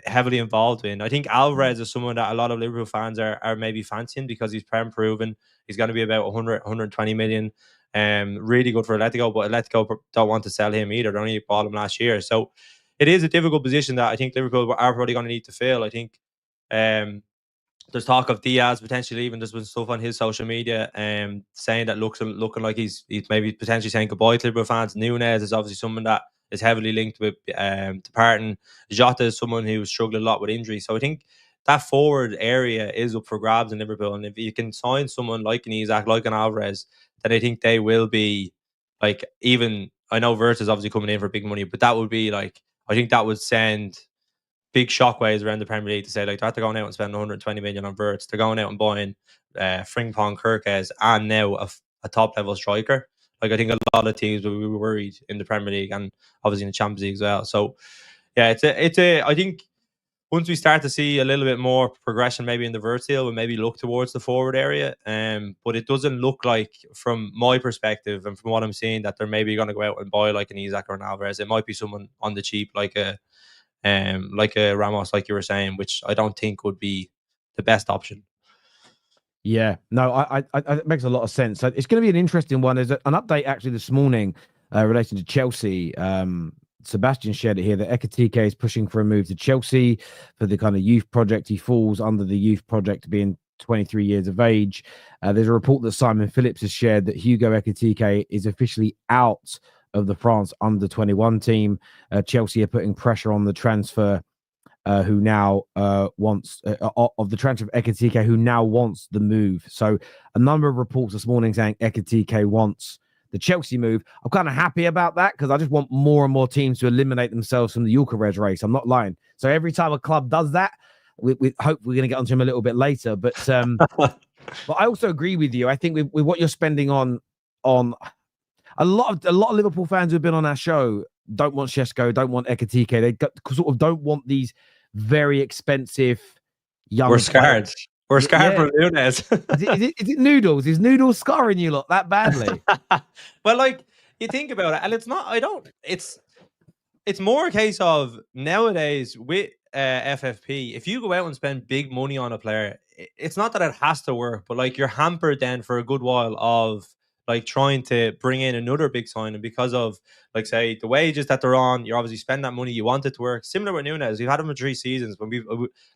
heavily involved in. I think Alvarez is someone that a lot of Liverpool fans are maybe fancying because he's prem proven. He's going to be about 120 million. Really good for Atletico, but Atletico don't want to sell him either. They only bought him last year. So it is a difficult position that I think Liverpool are probably going to need to fill. I think there's talk of Diaz potentially leaving. There's been stuff on his social media saying that looking like he's maybe potentially saying goodbye to Liverpool fans. Nunez is obviously someone that is heavily linked with departing. Jota is someone who's struggling a lot with injury. So I think that forward area is up for grabs in Liverpool. And if you can sign someone like an Isak, like an Alvarez, then I think they will be like, even, I know Wirtz is obviously coming in for big money, but that would be like, I think that would send big shockwaves around the Premier League to say, like, they're going out and spending 120 million on Wirtz. They're going out and buying Frimpong, Gyokeres, and now a top level striker. Like, I think a lot of teams will be worried in the Premier League and obviously in the Champions League as well. So yeah, I think once we start to see a little bit more progression maybe in the Wirtz deal, we'll maybe look towards the forward area. But it doesn't look like, from my perspective and from what I'm seeing, that they're maybe going to go out and buy like an Isak or an Alvarez. It might be someone on the cheap, like a Ramos, like you were saying, which I don't think would be the best option. Yeah, no, it makes a lot of sense. So it's going to be an interesting one. There's an update actually this morning relating to Chelsea. Sebastian shared it here that Ekitike is pushing for a move to Chelsea for the kind of youth project. He falls under the youth project being 23 years of age. There's a report that Simon Phillips has shared that Hugo Ekitike is officially out of the France under 21 team. Chelsea are putting pressure on the transfer who now wants of the transfer of Ekitike, who now wants the move. So a number of reports this morning saying Ekitike wants the Chelsea move. I'm kind of happy about that because I just want more and more teams to eliminate themselves from the Gyokeres race. I'm not lying. So every time a club does that, we hope we're going to get onto him a little bit later. But but I also agree with you. I think with what you're spending on a lot of Liverpool fans who've been on our show don't want Sesko, don't want Ekitike. They sort of don't want these very expensive young. We're scared. We're scared from Nunes. is it Noodles? Is Noodles scarring you lot that badly? Well, like you think about it, and it's not. It's more a case of nowadays with FFP. If you go out and spend big money on a player, it's not that it has to work, but like you're hampered then for a good while of like trying to bring in another big signing because of like say the wages that they're on. You obviously spend that money, you want it to work. Similar with Nunes, we've had him for 3 seasons when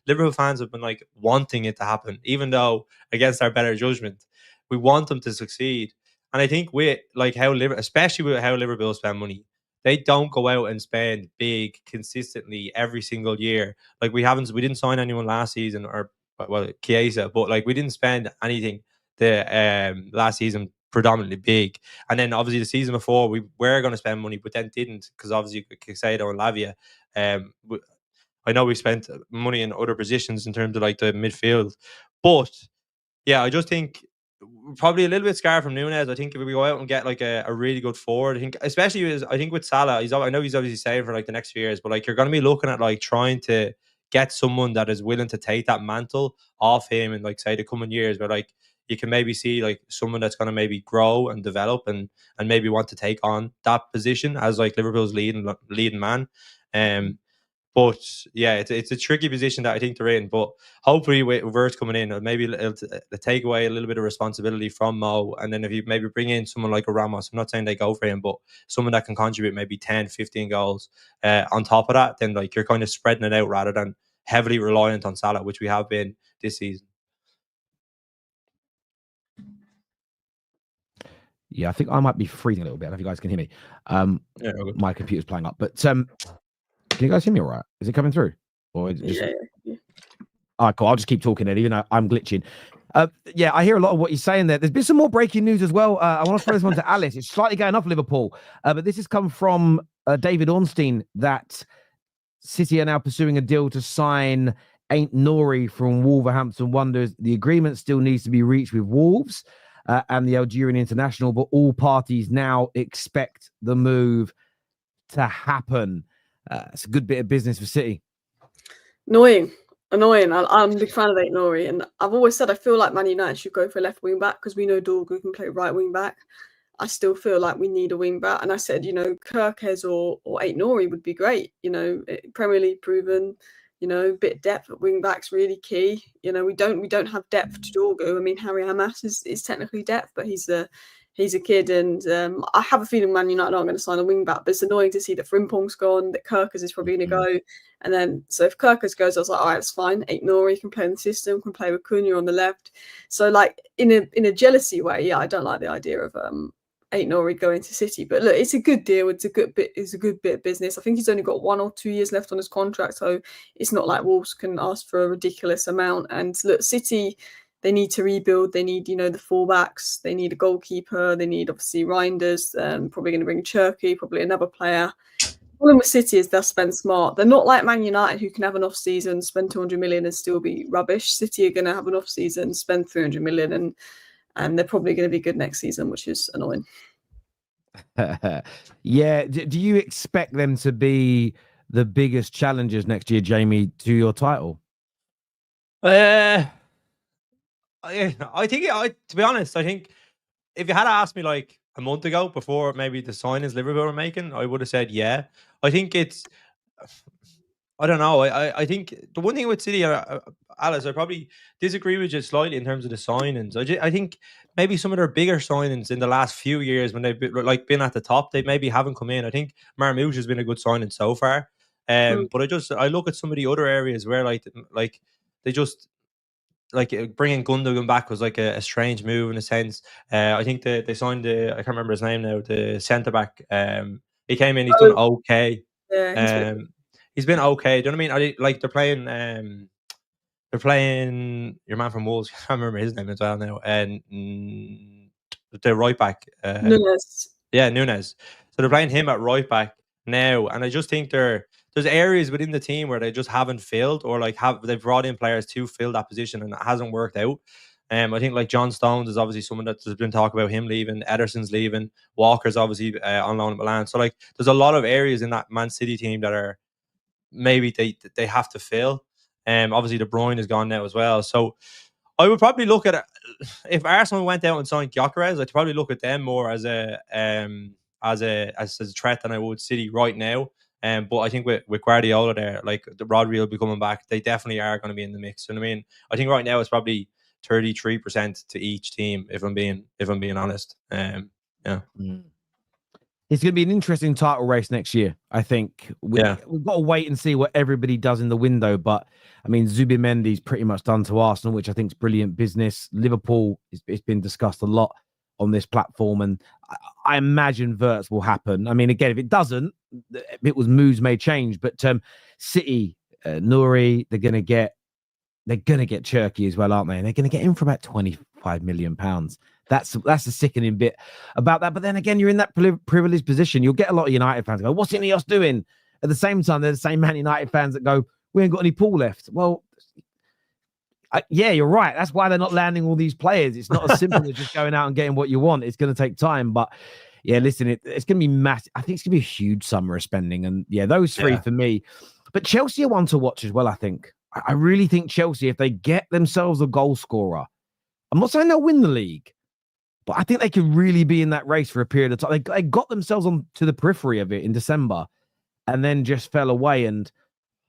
Liverpool fans have been like wanting it to happen, even though against our better judgment, we want them to succeed. And I think with like especially with how Liverpool spend money, they don't go out and spend big consistently every single year. Like we didn't sign anyone last season or Chiesa, but like we didn't spend anything the last season predominantly big. And then obviously the season before we were going to spend money, but then didn't because obviously Caicedo and Lavia. I know we spent money in other positions in terms of like the midfield, but yeah, I just think probably a little bit scarred from Nunes. I think if we go out and get like a really good forward, I think especially with Salah, I know he's obviously saved for like the next few years, but like you're going to be looking at like trying to get someone that is willing to take that mantle off him in like say the coming years, where like you can maybe see like someone that's going to maybe grow and develop and maybe want to take on that position as like Liverpool's leading man. But yeah, it's a tricky position that I think they're in. But hopefully, with Wirtz coming in, maybe it'll take away a little bit of responsibility from Mo. And then if you maybe bring in someone like a Ramos, I'm not saying they go for him, but someone that can contribute maybe 10, 15 goals on top of that, then like you're kind of spreading it out rather than heavily reliant on Salah, which we have been this season. Yeah, I think I might be freezing a little bit. I don't know if you guys can hear me. Yeah, my computer's playing up, but can you guys hear me all right? Is it coming through? Or is it just... Yeah. All right, cool. I'll just keep talking then, even though I'm glitching. Yeah, I hear a lot of what you're saying there. There's been some more breaking news as well. I want to throw this one to Alice. It's slightly going off Liverpool, but this has come from David Ornstein that City are now pursuing a deal to sign Ait Nouri from Wolverhampton Wanderers. The agreement still needs to be reached with Wolves and the Algerian international, but all parties now expect the move to happen. It's a good bit of business for City. Annoying. I'm a big fan of Ait Nouri, and I've always said I feel like Man United should go for a left wing back because we know Dorgu can play right wing back. I still feel like we need a wing back, and I said, Gyokeres or Ait Nouri would be great. Premier League proven. Bit of depth at wing backs really key. We don't have depth to Dorgu. I mean, Harry Hamas is technically depth, but he's a kid, and I have a feeling Man United aren't going to sign a wing back. But it's annoying to see that Frimpong's gone, that Gyokeres is probably going to go, and then so if Gyokeres goes, I was like, all right, it's fine. Ait Nouri can play in the system, can play with Cunha on the left. So like in a jealousy way, yeah, I don't like the idea of Ait Nouri going to City, but look, it's a good deal. It's a good bit of business. I think he's only got 1 or 2 years left on his contract, so it's not like Wolves can ask for a ridiculous amount. And look, City, they need to rebuild. They need, the fullbacks. They need a goalkeeper. They need obviously Reinders. Probably going to bring Cherky, probably another player. The problem with City is they'll spend smart. They're not like Man United, who can have an off season, spend 200 million and still be rubbish. City are going to have an off season, spend 300 million and they're probably going to be good next season, which is annoying. Yeah. Do you expect them to be the biggest challengers next year, Jamie, to your title? I think, to be honest, I think if you had asked me like a month ago before maybe the signings Liverpool were making, I would have said yeah. I think it's I don't know. I think the one thing with City, Alice, I probably disagree with you slightly in terms of the signings. I think maybe some of their bigger signings in the last few years when they've been at the top, they maybe haven't come in. I think Marmoush has been a good signing so far. But I look at some of the other areas where like they just bringing Gundogan back was like a strange move in a sense. I think they signed I can't remember his name now, the centre back. He came in, he's done okay. Yeah, He's been okay. Do you know what I mean? They're playing your man from Wolves. I can't remember his name as well now. And the right back. Nunes. Yeah, Nunes. So they're playing him at right back now, and I just think there's areas within the team where they just haven't filled, or they've brought in players to fill that position and it hasn't worked out. I think like John Stones is obviously someone that there's been talk about him leaving. Ederson's leaving. Walker's obviously on loan at Milan. So there's a lot of areas in that Man City team that are maybe they have to fill. Obviously De Bruyne is gone now as well. So I would probably look at it if Arsenal went out and signed Gyokeres. I'd probably look at them more as a threat than I would City right now. But I think with Guardiola there, like the Rodri will be coming back, they definitely are going to be in the mix. You know what I mean? I think right now it's probably 33% to each team, if I'm being honest. Yeah. It's going to be an interesting title race next year. I think we've got to wait and see what everybody does in the window. But I mean, Zubimendi's pretty much done to Arsenal, which I think is brilliant business. Liverpool, it's been discussed a lot on this platform, and I imagine Wirtz will happen. I mean, again, if it doesn't, moves may change. But City, Nouri, they're going to get Cherky as well, aren't they? And they're going to get him for about £25 million. That's the sickening bit about that. But then again, you're in that privileged position. You'll get a lot of United fans go, "What's Ineos doing?" At the same time, they're the same Man United fans that go, "We ain't got any pool left." Well, yeah, you're right. That's why they're not landing all these players. It's not as simple as just going out and getting what you want. It's going to take time. But yeah, listen, it's going to be massive. I think it's going to be a huge summer of spending. And yeah, those three for me. But Chelsea are one to watch as well, I think. I really think Chelsea, if they get themselves a goal scorer, I'm not saying they'll win the league, but I think they could really be in that race for a period of time. They got themselves on to the periphery of it in December and then just fell away. And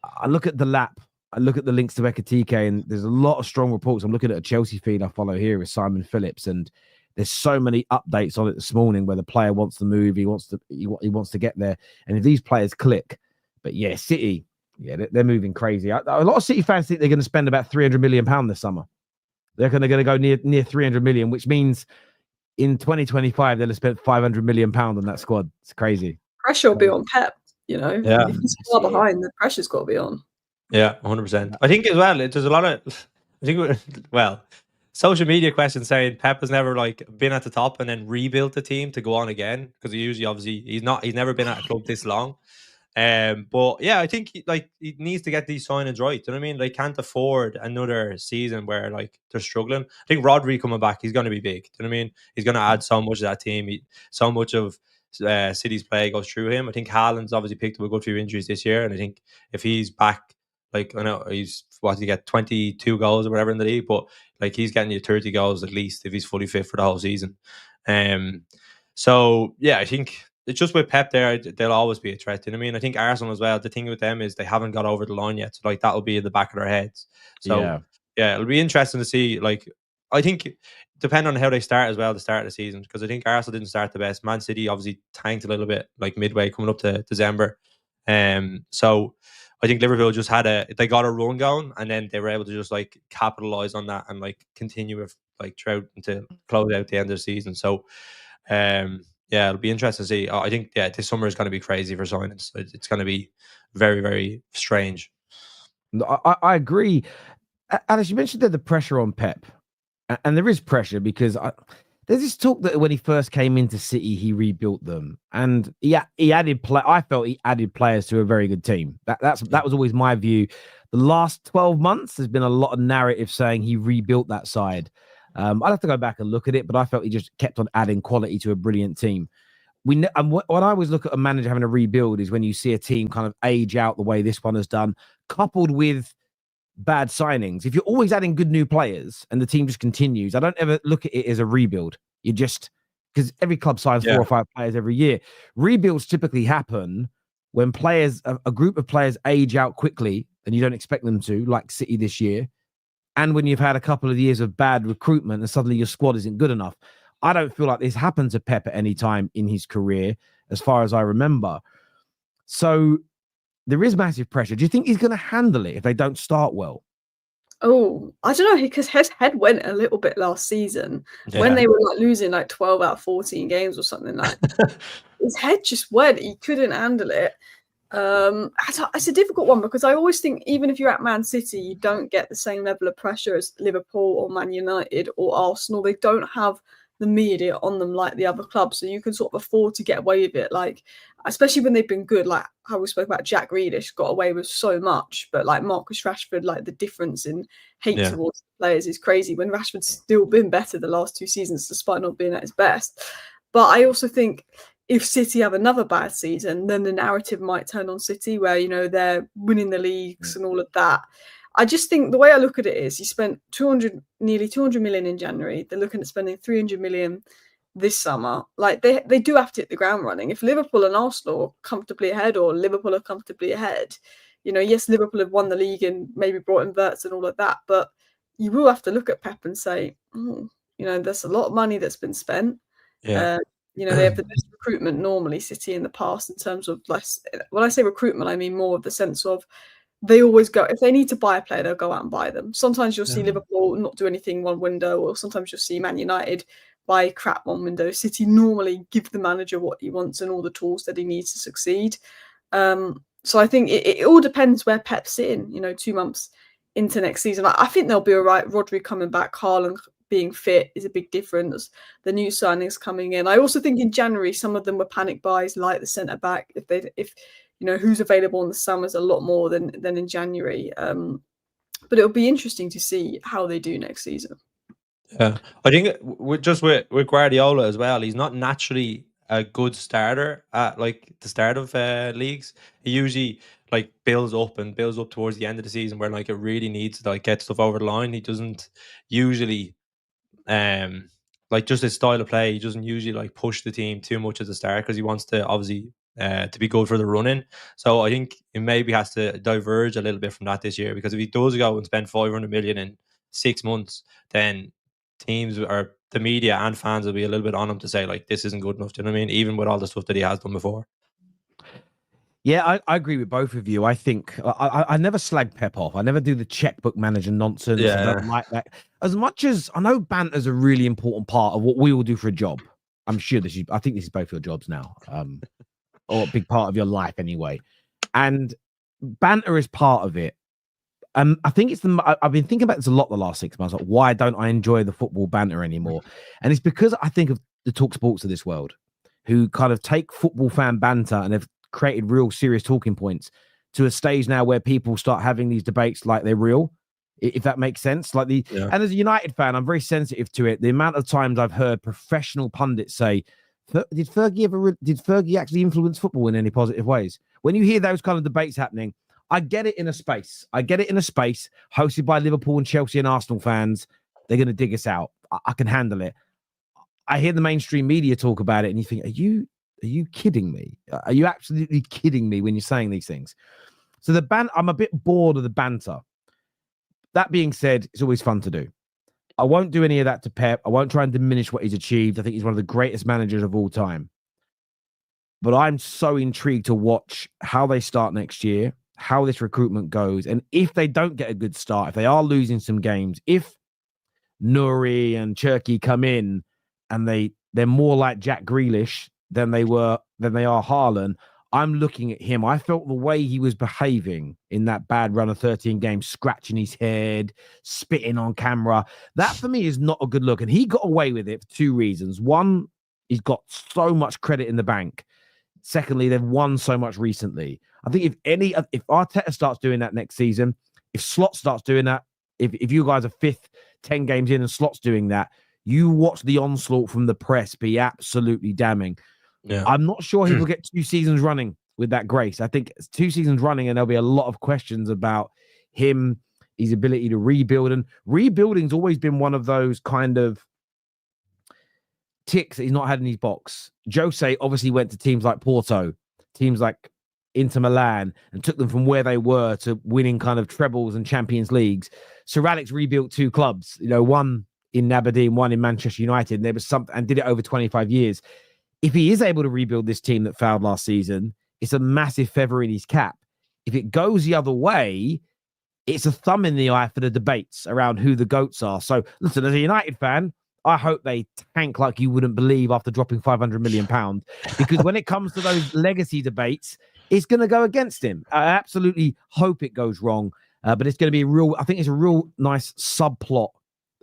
I look at the lap, I look at the links to Ekitike, and there's a lot of strong reports. I'm looking at a Chelsea feed I follow here with Simon Phillips, and there's so many updates on it this morning where the player wants to move, he wants to get there. And if these players click, but yeah, City, yeah, they're moving crazy. A lot of City fans think they're going to spend about £300 million this summer. They're going to go near 300 million, which means in 2025 they'll have spent £500 million on that squad. It's crazy. Pressure will be on Pep. If he's far behind, the pressure's got to be on. Yeah, 100%. I think as well, there's a lot of, social media questions saying Pep has never been at the top and then rebuilt the team to go on again, because he's never been at a club this long. But yeah, I think he needs to get these signings right. Do you know what I mean? They can't afford another season where they're struggling. I think Rodri coming back, he's going to be big. Do you know what I mean? He's going to add so much to that team. So much of City's play goes through him. I think Haaland's obviously picked up a good few injuries this year, and I think if he's back, I know he's to get 22 goals or whatever in the league, but he's getting you 30 goals at least if he's fully fit for the whole season. So yeah, I think it's just with Pep there, they'll always be a threat. You know what I mean? I think Arsenal as well, the thing with them is they haven't got over the line yet. So that'll be in the back of their heads. So yeah, it'll be interesting to see. I think depending on how they start as well, the start of the season, because I think Arsenal didn't start the best. Man City obviously tanked a little bit midway coming up to December. So I think Liverpool just they got a run going, and then they were able to just capitalize on that and continue with throughout until close out the end of the season. So yeah, it'll be interesting to see. I think this summer is going to be crazy for signings. It's going to be very, very strange. I agree. Alice, you mentioned that the pressure on Pep, and there is pressure because there's this talk that when he first came into City, he rebuilt them, and he added I felt he added players to a very good team. That was always my view. The last 12 months, there's been a lot of narrative saying he rebuilt that side. I'd have to go back and look at it, but I felt he just kept on adding quality to a brilliant team. When I always look at a manager having a rebuild is when you see a team kind of age out the way this one has done, coupled with bad signings. If you're always adding good new players and the team just continues, I don't ever look at it as a rebuild. Because every club signs 4 or 5 players every year. Rebuilds typically happen when players, a group of players age out quickly and you don't expect them to, like City this year, and when you've had a couple of years of bad recruitment and suddenly your squad isn't good enough. I don't feel like this happened to Pep at any time in his career, as far as I remember. So there is massive pressure. Do you think he's going to handle it if they don't start well? Oh, I don't know, because his head went a little bit last season when they were like losing like 12 out of 14 games or something like his head just went. He couldn't handle it. It's a difficult one because I always think even if you're at Man City, you don't get the same level of pressure as Liverpool or Man United or Arsenal. They don't have the media on them like the other clubs, so you can sort of afford to get away with it. Like, especially when they've been good, like how we spoke about Jack Grealish got away with so much, but like Marcus Rashford, like the difference in hate towards the players is crazy when Rashford's still been better the last 2 seasons despite not being at his best. But I also think if City have another bad season, then the narrative might turn on City where, you know, they're winning the leagues and all of that. I just think the way I look at it is he spent nearly 200 million in January. They're looking at spending 300 million this summer. Like they do have to hit the ground running. If Liverpool and Arsenal are comfortably ahead, or Liverpool are comfortably ahead, you know, yes, Liverpool have won the league and maybe brought in Wirtz and all of that, but you will have to look at Pep and say, you know, there's a lot of money that's been spent. Yeah. You know, they have the best recruitment normally, City, in the past in terms of less. When I say recruitment, I mean more of the sense of they always go, if they need to buy a player, they'll go out and buy them. Sometimes you'll see Liverpool not do anything one window, or sometimes you'll see Man United buy crap one window. City normally give the manager what he wants and all the tools that he needs to succeed. So I think it all depends where Pep's sitting, you know, 2 months into next season. I think they'll be all right. Rodri coming back, Haaland being fit is a big difference. The new signings coming in. I also think in January, some of them were panic buys, like the centre-back. If you know, who's available in the summer is a lot more than in January. But it'll be interesting to see how they do next season. Yeah, I think with Guardiola as well, he's not naturally a good starter at like the start of leagues. He usually like builds up towards the end of the season where like it really needs to like get stuff over the line. He doesn't usually like just his style of play. He doesn't usually like push the team too much at the start because he wants to obviously to be good for the run-in. So I think he maybe has to diverge a little bit from that this year, because if he does go and spend 500 million in 6 months, then teams or the media and fans will be a little bit on him to say like this isn't good enough. Do you know what I mean? Even with all the stuff that he has done before. Yeah, I agree with both of you. I think I never slag Pep off. I never do the checkbook manager nonsense. Yeah. I don't like that. As much as I know banter's a really important part of what we all do for a job. I'm sure I think this is both your jobs now. Or a big part of your life anyway. And banter is part of it. I think I've been thinking about this a lot the last 6 months. Like, why don't I enjoy the football banter anymore? And it's because I think of the talk sports of this world, who kind of take football fan banter and have created real serious talking points to a stage now where people start having these debates like they're real, if that makes sense. Like and as a United fan, I'm very sensitive to it. The amount of times I've heard professional pundits say, did Fergie actually influence football in any positive ways? When you hear those kind of debates happening, I get it in a space. Hosted by Liverpool and Chelsea and Arsenal fans. They're going to dig us out. I can handle it. I hear the mainstream media talk about it and you think, are you kidding me? Are you absolutely kidding me when you're saying these things? So I'm a bit bored of the banter. That being said, it's always fun to do. I won't do any of that to Pep. I won't try and diminish what he's achieved. I think he's one of the greatest managers of all time. But I'm so intrigued to watch how they start next year, how this recruitment goes. And if they don't get a good start, if they are losing some games, if Nouri and Cherki come in and they're more like Jack Grealish than they are Haaland, I'm looking at him. I felt the way he was behaving in that bad run of 13 games, scratching his head, spitting on camera. That for me is not a good look. And he got away with it for 2 reasons. One, he's got so much credit in the bank. Secondly, they've won so much recently. I think if Arteta starts doing that next season, if Slot starts doing that, if you guys are 5th, 10 games in and Slot's doing that, you watch the onslaught from the press be absolutely damning. Yeah. I'm not sure he will get 2 seasons running with that grace. I think it's 2 seasons running and there'll be a lot of questions about him, his ability to rebuild. And rebuilding's always been one of those kind of ticks that he's not had in his box. Jose obviously went to teams like Porto, teams like Inter Milan and took them from where they were to winning kind of trebles and Champions Leagues. Sir Alex rebuilt 2 clubs, one in Aberdeen, one in Manchester United, and there was something, and did it over 25 years. If he is able to rebuild this team that failed last season, it's a massive feather in his cap. If it goes the other way, it's a thumb in the eye for the debates around who the GOATs are. So listen, as a United fan, I hope they tank like you wouldn't believe after dropping £500 million, because when it comes to those legacy debates, it's going to go against him. I absolutely hope it goes wrong, but it's going to be I think it's a real nice subplot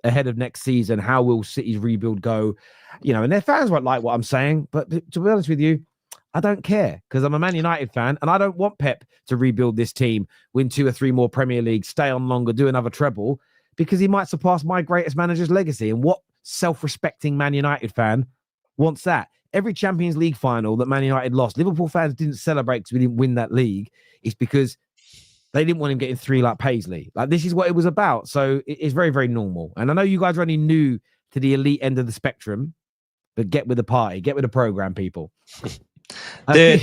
ahead of next season. How will City's rebuild go? And their fans won't like what I'm saying, but to be honest with you, I don't care, because I'm a Man United fan and I don't want Pep to rebuild this team, win 2 or 3 more Premier Leagues, stay on longer, do another treble, because he might surpass my greatest manager's legacy. And what self-respecting Man United fan wants that? Every Champions League final that Man United lost, Liverpool fans didn't celebrate because we didn't win that league. It's because they didn't want him getting 3 like Paisley. Like, this is what it was about. So it's very, very normal. And I know you guys are only new to the elite end of the spectrum, but get with the party, get with the program, people. The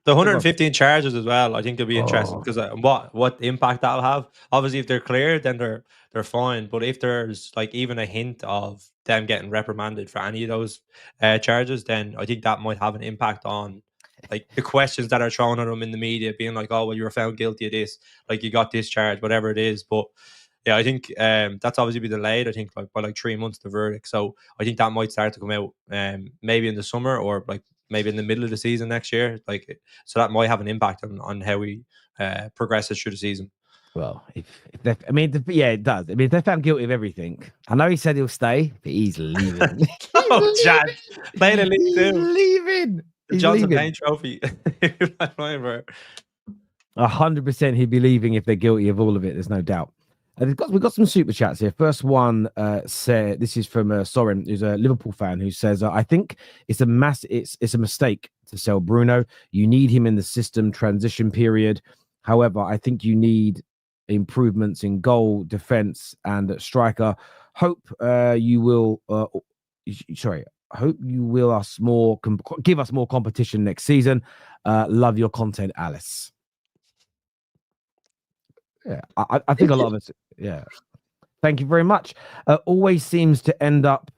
115 charges as well, I think it'll be interesting, because what impact that'll have. Obviously, if they're cleared, then they're fine. But if there's like even a hint of them getting reprimanded for any of those charges, then I think that might have an impact on like the questions that are thrown at them in the media, being like, oh, well, you were found guilty of this, like you got discharged, whatever it is. But yeah, I think that's obviously be delayed, I think, like by like 3 months, the verdict. So I think that might start to come out maybe in the summer, or like maybe in the middle of the season next year. Like, so that might have an impact on how we progresses through the season. Well, it does. I mean, if they're found guilty of everything, I know he said he'll stay, but he's leaving. Oh, Chad, playing a league too. Leaving. The Johnson Payne Trophy. 100% he'd be leaving if they're guilty of all of it. There's no doubt. We've got some super chats here. First one said, this is from Soren, who's a Liverpool fan, who says, I think it's a mistake to sell Bruno. You need him in the system transition period. However, I think you need improvements in goal, defense, and striker. Hope you will give us more competition next season. Love your content, Alice. Yeah, I think a lot of us. Yeah, thank you very much. Always seems to end up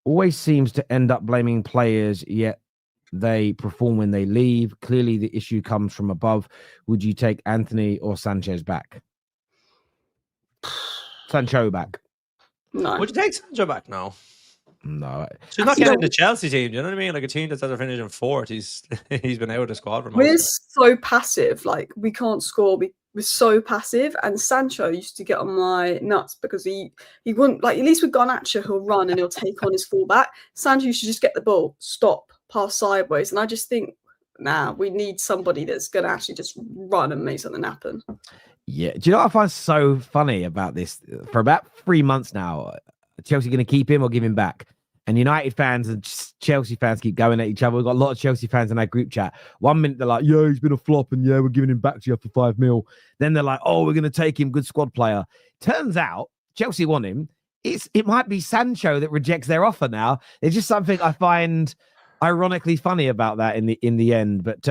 blaming players, yet they perform when they leave. Clearly, the issue comes from above. Would you take Anthony or Sanchez back? Sancho back. No. Would you take Sancho back? No. No. She's not getting the Chelsea team. Do you know what I mean? Like a team that's either finishing 4th. He's been out of the squad for most. We're so passive. Like, we can't score. We're so passive. And Sancho used to get on my nuts because he wouldn't, like, at least with Garnacho, he'll run and he'll take on his fullback. Sancho should just get the ball, stop, pass sideways. And I just think, we need somebody that's going to actually just run and make something happen. Yeah. Do you know what I find so funny about this? For about 3 months now, Chelsea going to keep him or give him back? And United fans and Chelsea fans keep going at each other. We've got a lot of Chelsea fans in our group chat. 1 minute they're like, yeah, he's been a flop, and yeah, we're giving him back to you for 5 mil. Then they're like, oh, we're going to take him, good squad player. Turns out Chelsea want him. It might be Sancho that rejects their offer now. It's just something I find ironically funny about that in the end. But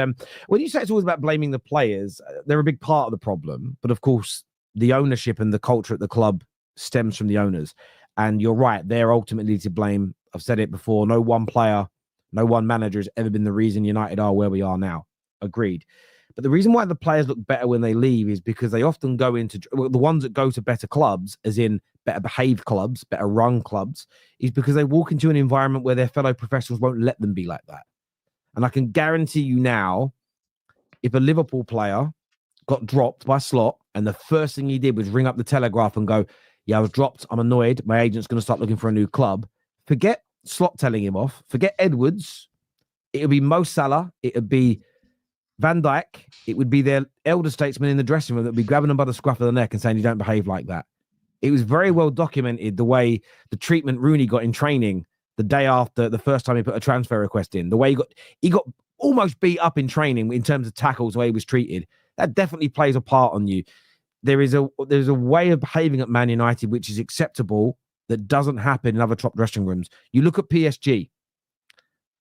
when you say it's always about blaming the players, they're a big part of the problem. But of course, the ownership and the culture at the club stems from the owners. And you're right, they're ultimately to blame. I've said it before. No one player, no one manager has ever been the reason United are where we are now. Agreed. But the reason why the players look better when they leave is because they often go into the ones that go to better clubs, as in better behaved clubs, better run clubs, is because they walk into an environment where their fellow professionals won't let them be like that. And I can guarantee you now, if a Liverpool player got dropped by Slot and the first thing he did was ring up the Telegraph and go, yeah, I was dropped, I'm annoyed, my agent's going to start looking for a new club. Forget Slot telling him off. Forget Edwards. It would be Mo Salah. It would be Van Dijk. It would be their elder statesman in the dressing room that would be grabbing them by the scruff of the neck and saying, you don't behave like that. It was very well documented the way the treatment Rooney got in training the day after the first time he put a transfer request in. The way he got almost beat up in training in terms of tackles, the way he was treated. That definitely plays a part on you. There's a way of behaving at Man United which is acceptable that doesn't happen in other top dressing rooms. You look at PSG.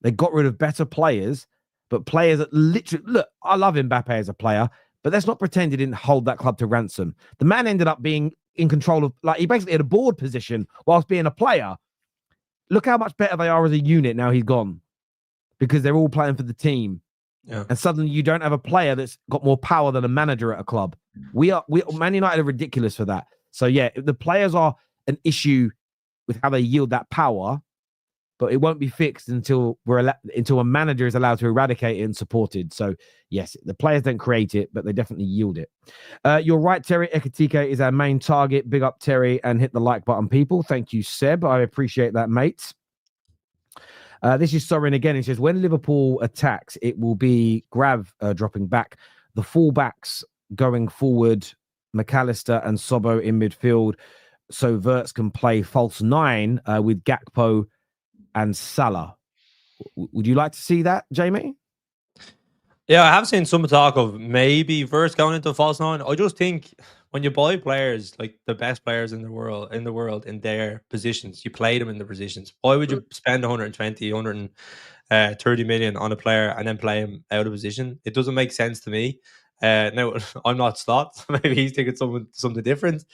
They got rid of better players, but players that literally look. I love Mbappe as a player, but let's not pretend he didn't hold that club to ransom. The man ended up being in control of, like, he basically had a board position whilst being a player. Look how much better they are as a unit now he's gone, because they're all playing for the team. Yeah. And suddenly you don't have a player that's got more power than a manager at a club. Man United are ridiculous for that. So yeah, the players are an issue with how they yield that power, but it won't be fixed until a manager is allowed to eradicate it and supported. So yes, the players don't create it, but they definitely yield it. You're right, Terry. Ekitike is our main target. Big up, Terry, and hit the like button, people. Thank you, Seb. I appreciate that, mate. This is Sorin again. He says, when Liverpool attacks, it will be Grav dropping back, the fullbacks going forward, McAllister and Sobo in midfield, so Wirtz can play false 9 with Gakpo and Salah. Would you like to see that, Jamie? Yeah, I have seen some talk of maybe Wirtz going into false 9. I just think when you buy players, like the best players in the world in their positions, you play them in the positions. Why would you spend 120, 130 million on a player and then play him out of position? It doesn't make sense to me. Now, I'm not Slot, so maybe he's thinking something different.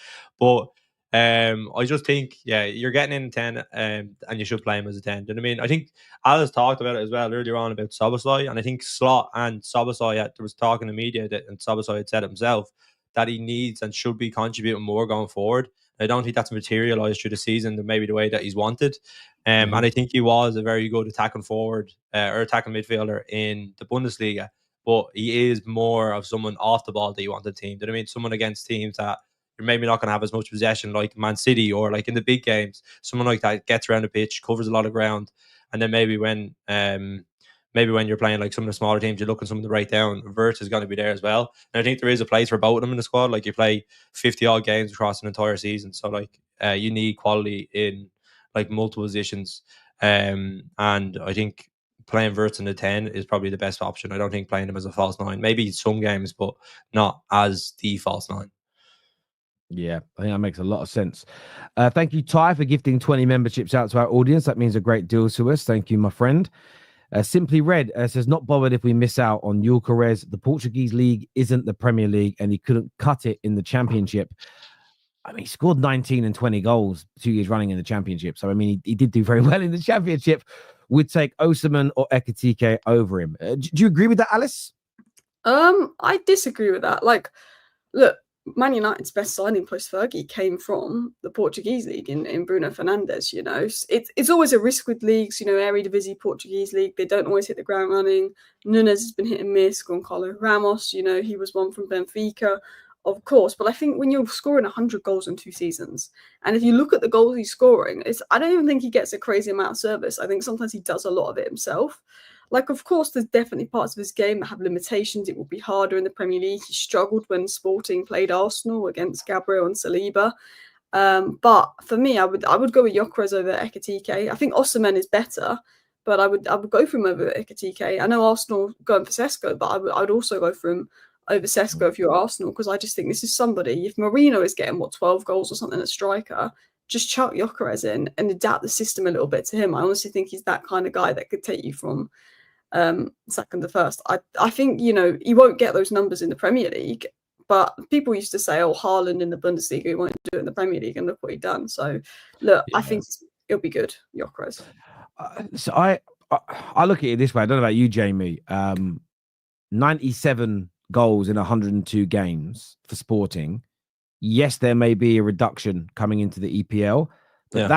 But I just think, yeah, you're getting in 10 and you should play him as a 10. Do you know what I mean? I think Alice talked about it as well earlier on about Szoboszlai, and I think Slot and Szoboszlai, there was talk in the media and Szoboszlai had said it himself, that he needs and should be contributing more going forward. I don't think that's materialised through the season, maybe the way that he's wanted. And I think he was a very good attacking forward or attacking midfielder in the Bundesliga, but he is more of someone off the ball that you want the team. Do you know what I mean? Someone against teams that you're maybe not going to have as much possession like Man City, or like in the big games, someone like that gets around the pitch, covers a lot of ground, and then maybe when you're playing like some of the smaller teams, you're looking someone to break down. Wirtz is going to be there as well. And I think there is a place for both of them in the squad. Like, you play 50 odd games across an entire season, so like you need quality in like multiple positions. And I think playing Wirtz in the 10 is probably the best option. I don't think playing him as a false 9, maybe some games, but not as the false 9. Yeah, I think that makes a lot of sense. Thank you, Ty, for gifting 20 memberships out to our audience. That means a great deal to us. Thank you, my friend. Simply Red says, not bothered if we miss out on Gyokeres. The Portuguese league isn't the Premier League, and he couldn't cut it in the Championship. I mean, he scored 19 and 20 goals 2 years running in the Championship. So, I mean, he did do very well in the Championship. Would take Osimhen or Ekitike over him. Do you agree with that, Alice? I disagree with that. Like, look, Man United's best signing post-Fergie came from the Portuguese league in Bruno Fernandes. You know, it's always a risk with leagues. You know, Eredivisie, Portuguese league, they don't always hit the ground running. Nunes has been hit and miss. Gonçalo Ramos, you know, he was one from Benfica, of course. But I think when you're scoring 100 goals in 2 seasons, and if you look at the goals he's scoring, I don't even think he gets a crazy amount of service. I think sometimes he does a lot of it himself. Like, of course, there's definitely parts of his game that have limitations. It will be harder in the Premier League. He struggled when Sporting played Arsenal against Gabriel and Saliba. But for me, I would go with Gyokeres over Ekitike. I think Osimhen is better, but I would go for him over Ekitike. I know Arsenal going for Sesko, but I would also go for him over Sesko if you're Arsenal, because I just think this is somebody. If Marino is getting 12 goals or something as striker, just chuck Gyokeres in and adapt the system a little bit to him. I honestly think he's that kind of guy that could take you from second to first. I think, you know, he won't get those numbers in the Premier League, but people used to say, oh, Haaland in the Bundesliga, he won't do it in the Premier League, and look what he done. So look, yeah. I think it'll be good, Gyokeres. So I look at it this way. I don't know about you, Jamie. 97 goals in 102 games for Sporting. Yes, there may be a reduction coming into the EPL, but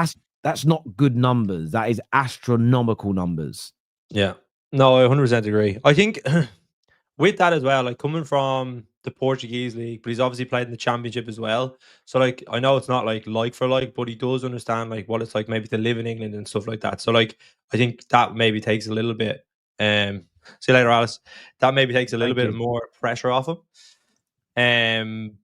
that's not good numbers. That is astronomical numbers. Yeah. No, I 100% agree. I think with that as well, like coming from the Portuguese league, but he's obviously played in the Championship as well. So like, I know it's not like for like, but he does understand like what it's like maybe to live in England and stuff like that. So like, I think that maybe takes a little bit. See you later, Alice. That maybe takes a little bit more pressure off him.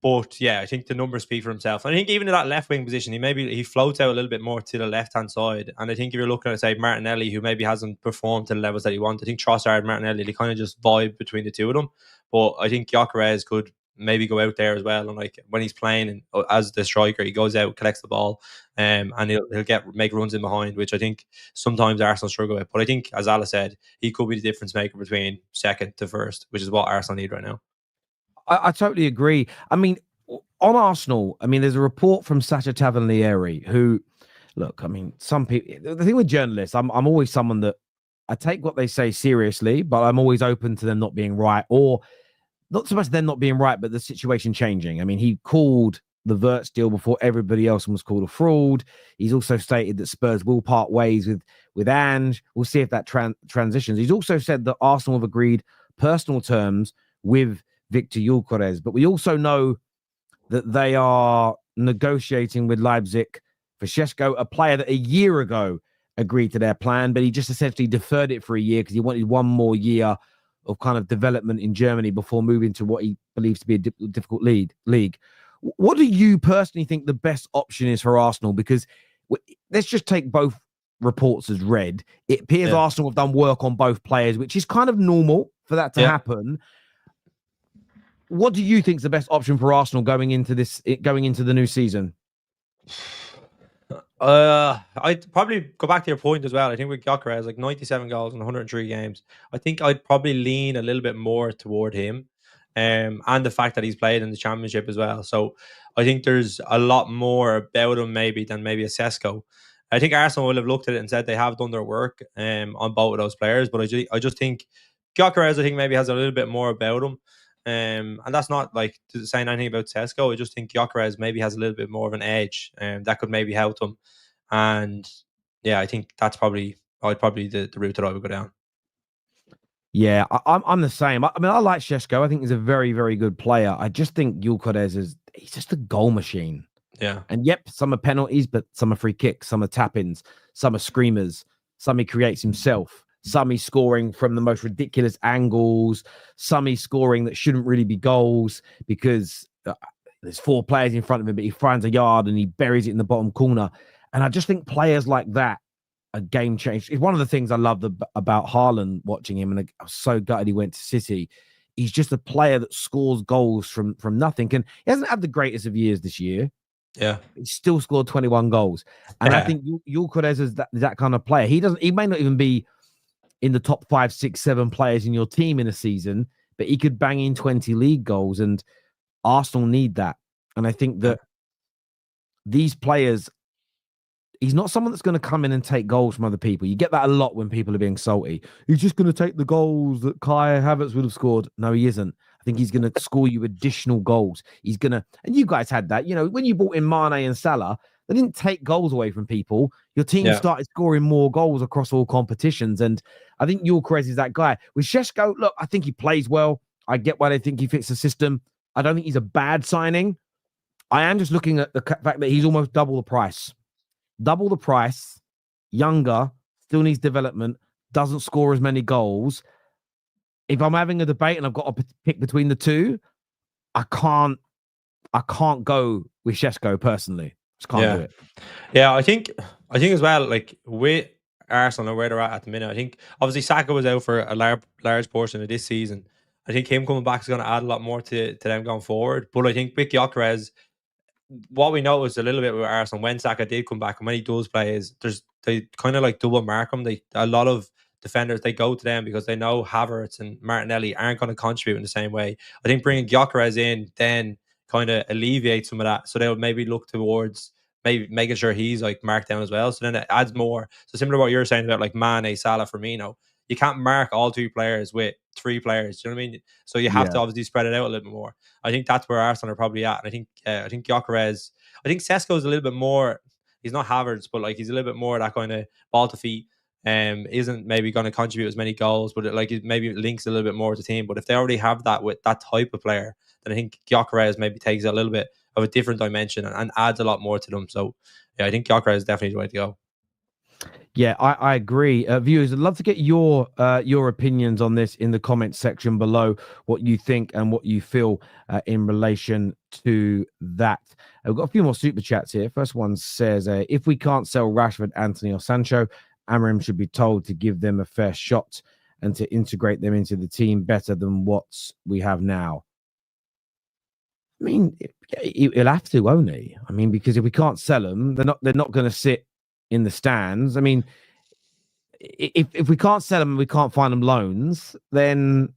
But yeah, I think the numbers speak for himself. I think even in that left wing position, he floats out a little bit more to the left hand side. And I think if you're looking at, say, Martinelli, who maybe hasn't performed to the levels that he wants, I think Trossard and Martinelli, they kind of just vibe between the two of them. But I think Gyokeres could maybe go out there as well. And like when he's playing and as the striker, he goes out, collects the ball, and he'll make runs in behind, which I think sometimes Arsenal struggle with. But I think, as Alice said, he could be the difference maker between second to first, which is what Arsenal need right now. I totally agree. I mean, on Arsenal, I mean, there's a report from Sacha Tavernieri who, look, I mean, some people, the thing with journalists, I'm always someone that I take what they say seriously, but I'm always open to them not being right, or not so much them not being right, but the situation changing. I mean, he called the Wirtz deal before everybody else was called a fraud. He's also stated that Spurs will part ways with Ange. We'll see if that transitions. He's also said that Arsenal have agreed personal terms with Victor Gyokeres, but we also know that they are negotiating with Leipzig for Sesko, a player that a year ago agreed to their plan, but he just essentially deferred it for a year because he wanted one more year of kind of development in Germany before moving to what he believes to be a difficult league. What do you personally think the best option is for Arsenal? Because let's just take both reports as read. It appears Arsenal have done work on both players, which is kind of normal for that to happen. What do you think is the best option for Arsenal going into the new season? I'd probably go back to your point as well. I think with Gyokeres, like 97 goals in 103 games, I think I'd probably lean a little bit more toward him, and the fact that he's played in the Championship as well. So I think there's a lot more about him than maybe a Sesko. I think Arsenal will have looked at it and said they have done their work on both of those players, but I just think Gyokeres, I think maybe has a little bit more about him. And that's not like saying anything about Sesko. I just think Gyokeres maybe has a little bit more of an edge, that could maybe help them. And yeah, I think that's probably the route that I would go down. Yeah, I'm the same. I mean, I like Sesko. I think he's a very, very good player. I just think Gyokeres he's just a goal machine. Yeah. And yep, some are penalties, but some are free kicks, some are tap-ins, some are screamers, some he creates himself. Some he's scoring from the most ridiculous angles. Some he's scoring that shouldn't really be goals because there's four players in front of him, but he finds a yard and he buries it in the bottom corner. And I just think players like that are game changers. It's one of the things I loved about Haaland watching him, and I was so gutted he went to City. He's just a player that scores goals from nothing. And he hasn't had the greatest of years this year. Yeah, he still scored 21 goals. And I think Gyokeres is that kind of player. He may not even be in the top 5, 6, 7 players in your team in a season, but he could bang in 20 league goals, and Arsenal need that. And I think that these players, he's not someone that's going to come in and take goals from other people. You get that a lot when people are being salty. He's just going to take the goals that Kai Havertz would have scored. No, he isn't. I think he's going to score you additional goals. He's going to, and you guys had that, when you brought in Mane and Salah, they didn't take goals away from people. Your team started scoring more goals across all competitions. And I think Gyokeres is that guy. With Sesko, look, I think he plays well. I get why they think he fits the system. I don't think he's a bad signing. I am just looking at the fact that he's almost double the price. Double the price, younger, still needs development, doesn't score as many goals. If I'm having a debate and I've got to pick between the two, I can't go with Sesko personally. Just can't do it. Yeah, I think as well, like with Arsenal and where they're at the minute, I think obviously Saka was out for a large portion of this season. I think him coming back is going to add a lot more to them going forward. But I think with Gyokeres, what we noticed a little bit with Arsenal when Saka did come back and when he does play is they kind of like double mark him. A lot of defenders, they go to them because they know Havertz and Martinelli aren't going to contribute in the same way. I think bringing Gyokeres in then kind of alleviates some of that. So they'll maybe look towards maybe making sure he's like marked down as well. So then it adds more. So similar to what you're saying about like Mane, Salah, Firmino, you can't mark all 2 players with 3 players. Do you know what I mean? So you have to obviously spread it out a little bit more. I think that's where Arsenal are probably at. And I think Gyokeres, I think Sesko is a little bit more, he's not Havertz, but like he's a little bit more that kind of ball to feet. Isn't maybe going to contribute as many goals, but it maybe links a little bit more with the team. But if they already have that with that type of player, then I think Gyokeres maybe takes a little bit of a different dimension and adds a lot more to them. So yeah, I think Gyokeres is definitely the way to go. Yeah, I agree. Viewers, I'd love to get your opinions on this in the comments section below, what you think and what you feel in relation to that. We've got a few more super chats here. First one says, if we can't sell Rashford, Anthony or Sancho, Amorim should be told to give them a fair shot and to integrate them into the team better than what we have now. I mean, he'll have to, won't he? I mean, because if we can't sell them, they're not going to sit in the stands. I mean, if we can't sell them and we can't find them loans, then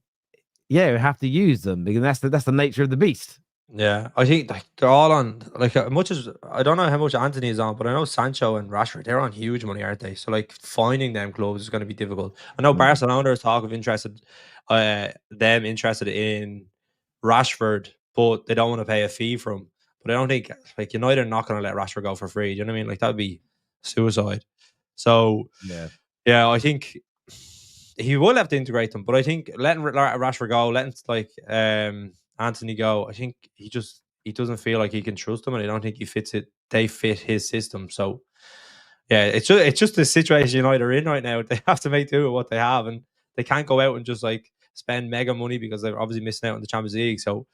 yeah, we have to use them because that's the nature of the beast. Yeah, I think like they're all on like much as I don't know how much Anthony is on, but I know Sancho and Rashford they're on huge money, aren't they? So like finding them clubs is going to be difficult. I know Barcelona is talk of them interested in Rashford, but they don't want to pay a fee for him. But I don't think like United are not going to let Rashford go for free. Do you know what I mean? Like that would be suicide. So yeah, I think he will have to integrate them, but I think letting Rashford go, letting like Anthony go, I think he doesn't feel like he can trust them, and I don't think he fits it. They fit his system, so yeah, it's just the situation United are in right now. They have to make do with what they have, and they can't go out and just like spend mega money because they're obviously missing out on the Champions League. So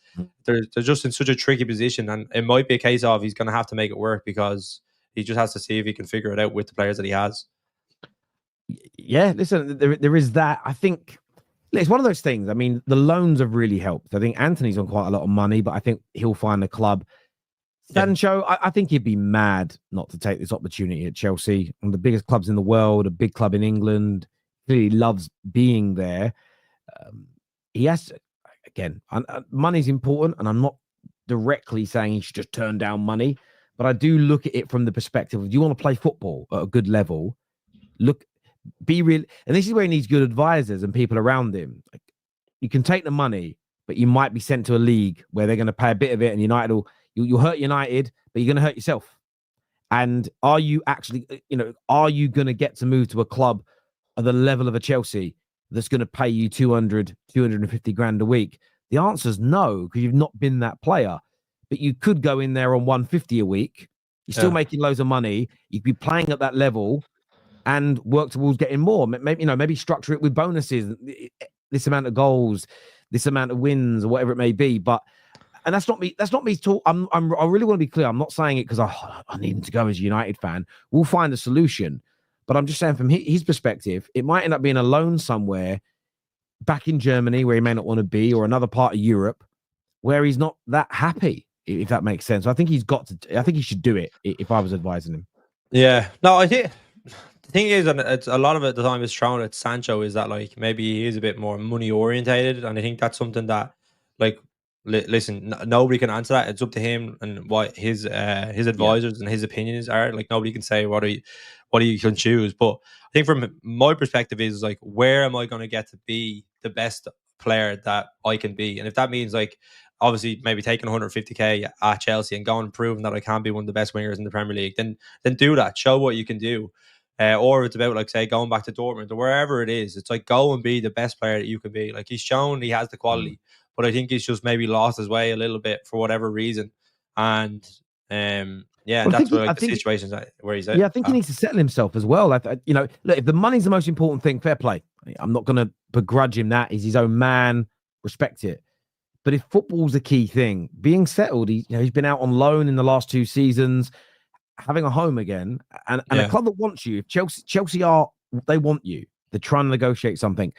they're just in such a tricky position, and it might be a case of he's going to have to make it work because he just has to see if he can figure it out with the players that he has. Yeah, listen, there is that. I think it's one of those things. I mean, the loans have really helped. I think Anthony's on quite a lot of money, but I think he'll find a club. Sancho, I think he'd be mad not to take this opportunity at Chelsea, one of the biggest clubs in the world, a big club in England. He loves being there. He has to, again, money's important, and I'm not directly saying he should just turn down money, but I do look at it from the perspective of, do you want to play football at a good level? Be real, and this is where he needs good advisors and people around him. Like, you can take the money, but you might be sent to a league where they're going to pay a bit of it, and United you'll hurt United, but you're going to hurt yourself. And are you actually, are you going to get to move to a club at the level of a Chelsea that's going to pay you 250 grand a week? The answer is no, because you've not been that player. But you could go in there on 150 a week. You're still making loads of money. You'd be playing at that level and work towards getting more. Maybe structure it with bonuses, this amount of goals, this amount of wins, or whatever it may be. But that's not me. That's not me talk. I really want to be clear. I'm not saying it because I need him to go as a United fan. We'll find a solution. But I'm just saying from his perspective, it might end up being a loan somewhere back in Germany where he may not want to be, or another part of Europe where he's not that happy, if that makes sense. So I think he should do it if I was advising him. Yeah. No, I think the thing is, and it's a lot of it, the time is thrown at Sancho, is that like maybe he is a bit more money orientated, and I think that's something that like listen, nobody can answer that. It's up to him and what his advisors and his opinions are. Like nobody can say what he can choose. But I think from my perspective is like, where am I going to get to be the best player that I can be? And if that means like obviously maybe taking 150k at Chelsea and going and proving that I can be one of the best wingers in the Premier League, then do that. Show what you can do. Or it's about like say going back to Dortmund or wherever it is. It's like go and be the best player that you can be. Like he's shown he has the quality, but I think he's just maybe lost his way a little bit for whatever reason. And that's where the situations where he's at. Yeah, I think he needs to settle himself as well. Look, if the money's the most important thing, fair play. I'm not going to begrudge him that. He's his own man. Respect it. But if football's the key thing, being settled, he's been out on loan in the last 2 seasons, having a home again, and a club that wants you. If Chelsea they want you. They're trying to negotiate something.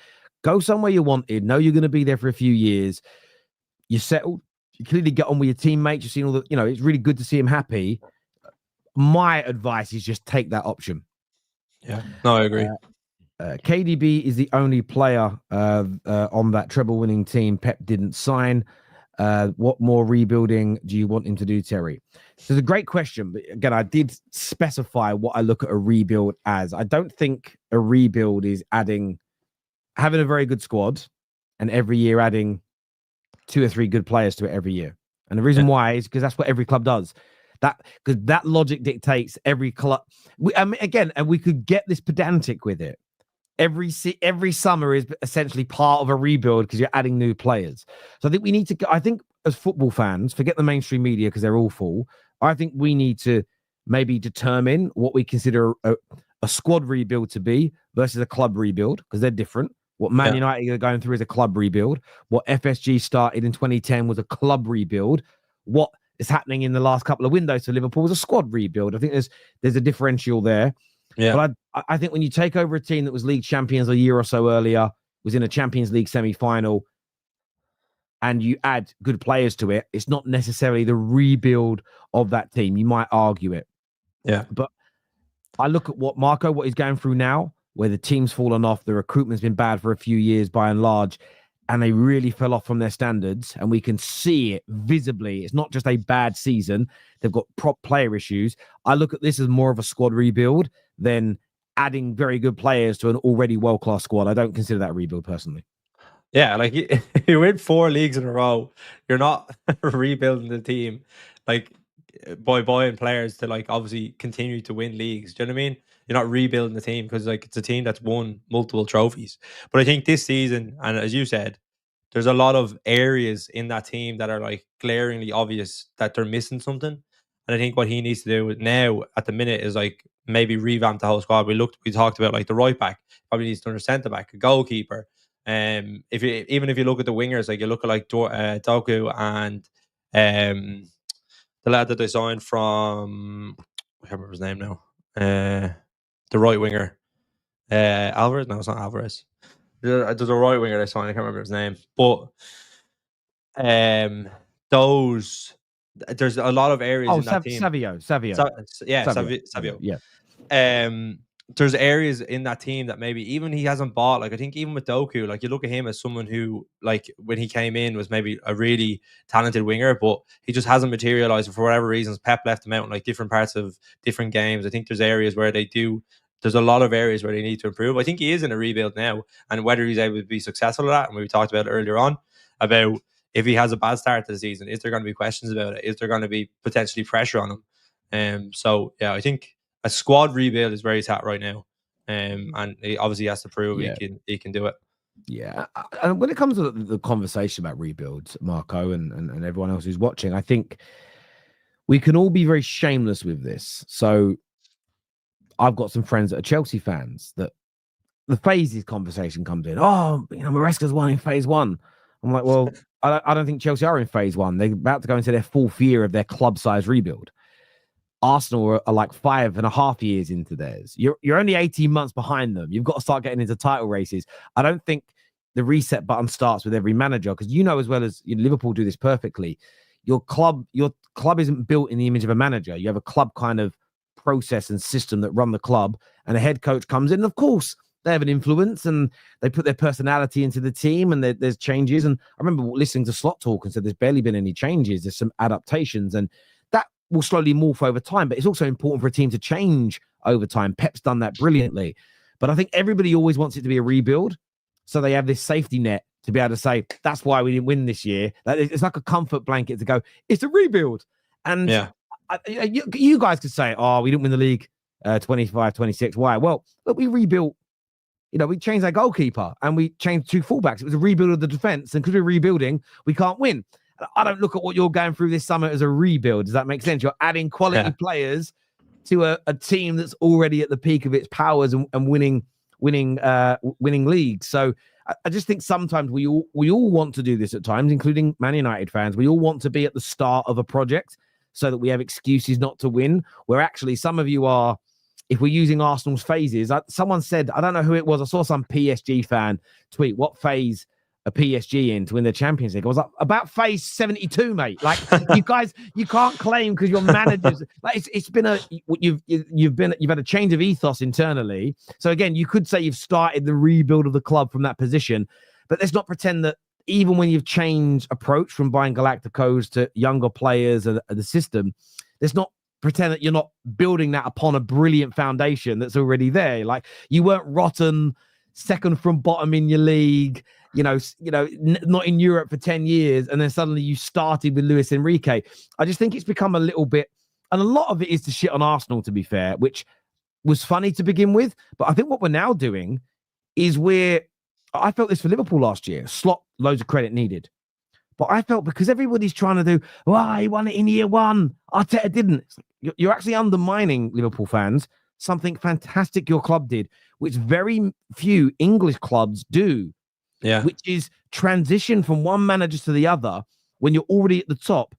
Go somewhere you're wanted. Know you're going to be there for a few years. You're settled. You clearly get on with your teammates. You've seen all the, it's really good to see him happy. My advice is just take that option. Yeah, no, I agree. KDB is the only player on that treble-winning team Pep didn't sign. What more rebuilding do you want him to do, Terry? So it's a great question, but again, I did specify what I look at a rebuild as. I don't think a rebuild is having a very good squad and every year adding 2 or 3 good players to it every year. And the reason why is because that's what every club does. Because that logic dictates every club. And we could get this pedantic with it. Every summer is essentially part of a rebuild because you're adding new players. So I think we need to. I think as football fans, forget the mainstream media because they're awful. I think we need to maybe determine what we consider a squad rebuild to be versus a club rebuild because they're different. What Man United are going through is a club rebuild. What FSG started in 2010 was a club rebuild. What is happening in the last couple of windows for Liverpool was a squad rebuild. I think there's a differential there. Yeah. But I think when you take over a team that was league champions a year or so earlier, was in a Champions League semi-final, and you add good players to it, it's not necessarily the rebuild of that team. You might argue it. Yeah. But I look at what he's going through now, where the team's fallen off, the recruitment's been bad for a few years by and large, and they really fell off from their standards, and we can see it visibly. It's not just a bad season. They've got prop player issues. I look at this as more of a squad rebuild than adding very good players to an already world-class squad. I don't consider that a rebuild personally. Yeah, like you win 4 leagues in a row. You're not rebuilding the team like by buying players to like obviously continue to win leagues. Do you know what I mean? You're not rebuilding the team because like it's a team that's won multiple trophies. But I think this season, and as you said, there's a lot of areas in that team that are like glaringly obvious that they're missing something. And I think what he needs to do now at the minute is like maybe revamp the whole squad. We talked about like the right back, probably needs to under centre back, a goalkeeper. If you look at the wingers, like you look at like Doku and the lad that they signed from, I can't remember his name now. The right winger, Alvarez. No, it's not Alvarez. There's a right winger they signed. I can't remember his name, but there's a lot of areas in that team. Savio. Savio. Yeah. There's areas in that team that maybe even he hasn't bought. Like I think even with Doku, like you look at him as someone who, like when he came in, was maybe a really talented winger, but he just hasn't materialized for whatever reasons. Pep left him out in like different parts of different games. I think there's areas where there's a lot of areas where they need to improve. I think he is in a rebuild now, and whether he's able to be successful at that, and we talked about it earlier on about if he has a bad start to the season, is there going to be questions about it? Is there going to be potentially pressure on him? So yeah, I think a squad rebuild is where he's at right now, and he obviously has to prove he can do it. Yeah, and when it comes to the conversation about rebuilds, Marco and everyone else who's watching, I think we can all be very shameless with this. So I've got some friends that are Chelsea fans that the phases conversation comes in. Oh, Maresca's won in phase 1. I'm like, well, I don't think Chelsea are in phase 1. They're about to go into their 4th year of their club size rebuild. Arsenal are like 5.5 years into theirs. You're only 18 months behind them. You've got to start getting into title races. I don't think the reset button starts with every manager, because as well as Liverpool do this perfectly. Your club isn't built in the image of a manager. You have a club kind of process and system that run the club, and a head coach comes in. And of course, they have an influence and they put their personality into the team, and there's changes. And I remember listening to Slot talk and said there's barely been any changes. There's some adaptations, and that will slowly morph over time. But it's also important for a team to change over time. Pep's done that brilliantly. But I think everybody always wants it to be a rebuild, so they have this safety net to be able to say, that's why we didn't win this year. It's like a comfort blanket to go, it's a rebuild. And yeah. You guys could say, oh, we didn't win the league 25, 26. Why? Well, look, we rebuilt. We changed our goalkeeper and we changed 2 fullbacks. It was a rebuild of the defense. And because we're rebuilding, we can't win. I don't look at what you're going through this summer as a rebuild. Does that make sense? You're adding quality players to a team that's already at the peak of its powers and winning leagues. So I just think sometimes we all want to do this at times, including Man United fans. We all want to be at the start of a project so that we have excuses not to win, where actually some of you are, if we're using Arsenal's phases. Someone said, I don't know who it was, I saw some PSG fan tweet, what phase are PSG in to win the Champions League? I was like, about phase 72, mate. Like, you guys, you can't claim because your managers, like it's been you've had a change of ethos internally. So again, you could say you've started the rebuild of the club from that position, but let's not pretend that even when you've changed approach from buying Galacticos to younger players and the system, let's not pretend that you're not building that upon a brilliant foundation that's already there. Like, you weren't rotten, second from bottom in your league, not in Europe for 10 years, and then suddenly you started with Luis Enrique. I just think it's become a little bit, and a lot of it is to shit on Arsenal, to be fair, which was funny to begin with. But I think what we're now doing is I felt this for Liverpool last year. Slot, loads of credit needed. But I felt because everybody's trying to do, he won it in year 1. Arteta didn't. You're actually undermining, Liverpool fans, something fantastic your club did, which very few English clubs do. Yeah. Which is transition from one manager to the other when you're already at the top,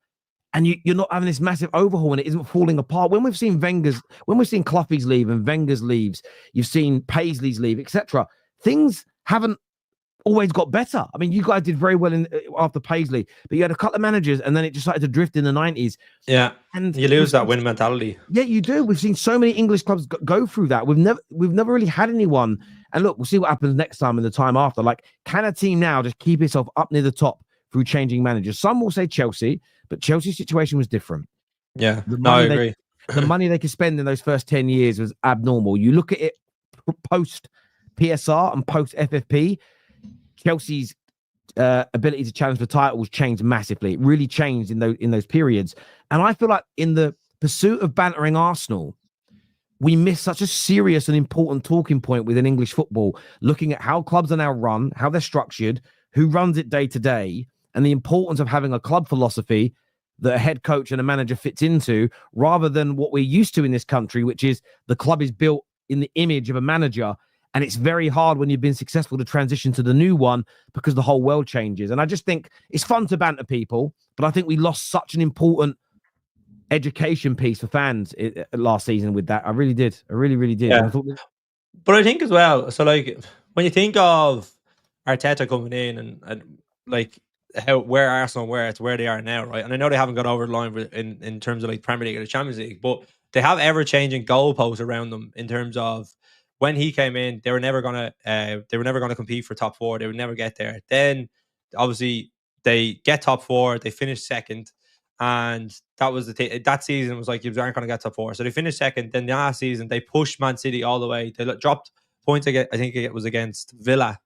and you're not having this massive overhaul and it isn't falling apart. When we've seen Cloughie's leave and Wenger's leaves, you've seen Paisley's leave, etc. Things haven't always got better. I mean, you guys did very well after Paisley, but you had a couple of managers, and then it just started to drift in the 90s. Yeah, and you lose that win mentality. Yeah, you do. We've seen so many English clubs go through that. We've never really had anyone. And look, we'll see what happens next time and the time after. Like, can a team now just keep itself up near the top through changing managers? Some will say Chelsea, but Chelsea's situation was different. Yeah, I agree. The money they could spend in those first 10 years was abnormal. You look at it post PSR and post FFP, Chelsea's ability to challenge for titles changed massively. It really changed in those periods. And I feel like in the pursuit of bantering Arsenal, we miss such a serious and important talking point within English football, looking at how clubs are now run, how they're structured, who runs it day to day, and the importance of having a club philosophy that a head coach and a manager fits into, rather than what we're used to in this country, which is the club is built in the image of a manager. And it's very hard when you've been successful to transition to the new one because the whole world changes. And I just think it's fun to banter people, but I think we lost such an important education piece for fans last season with that. I really did. I really, really did. Yeah. But I think as well, so like when you think of Arteta coming in and like where Arsenal were, it's where they are now, right? And I know they haven't got over the line in terms of like Premier League or the Champions League, but they have ever-changing goalposts around them in terms of when he came in, they were never gonna compete for top four. They would never get there. Then obviously they get top four, they finish second. And that was the thing. That season was like you aren't going to get top four, so they finished second. Then the last season they pushed Man City all the way. They dropped points again. I think it was against Villa,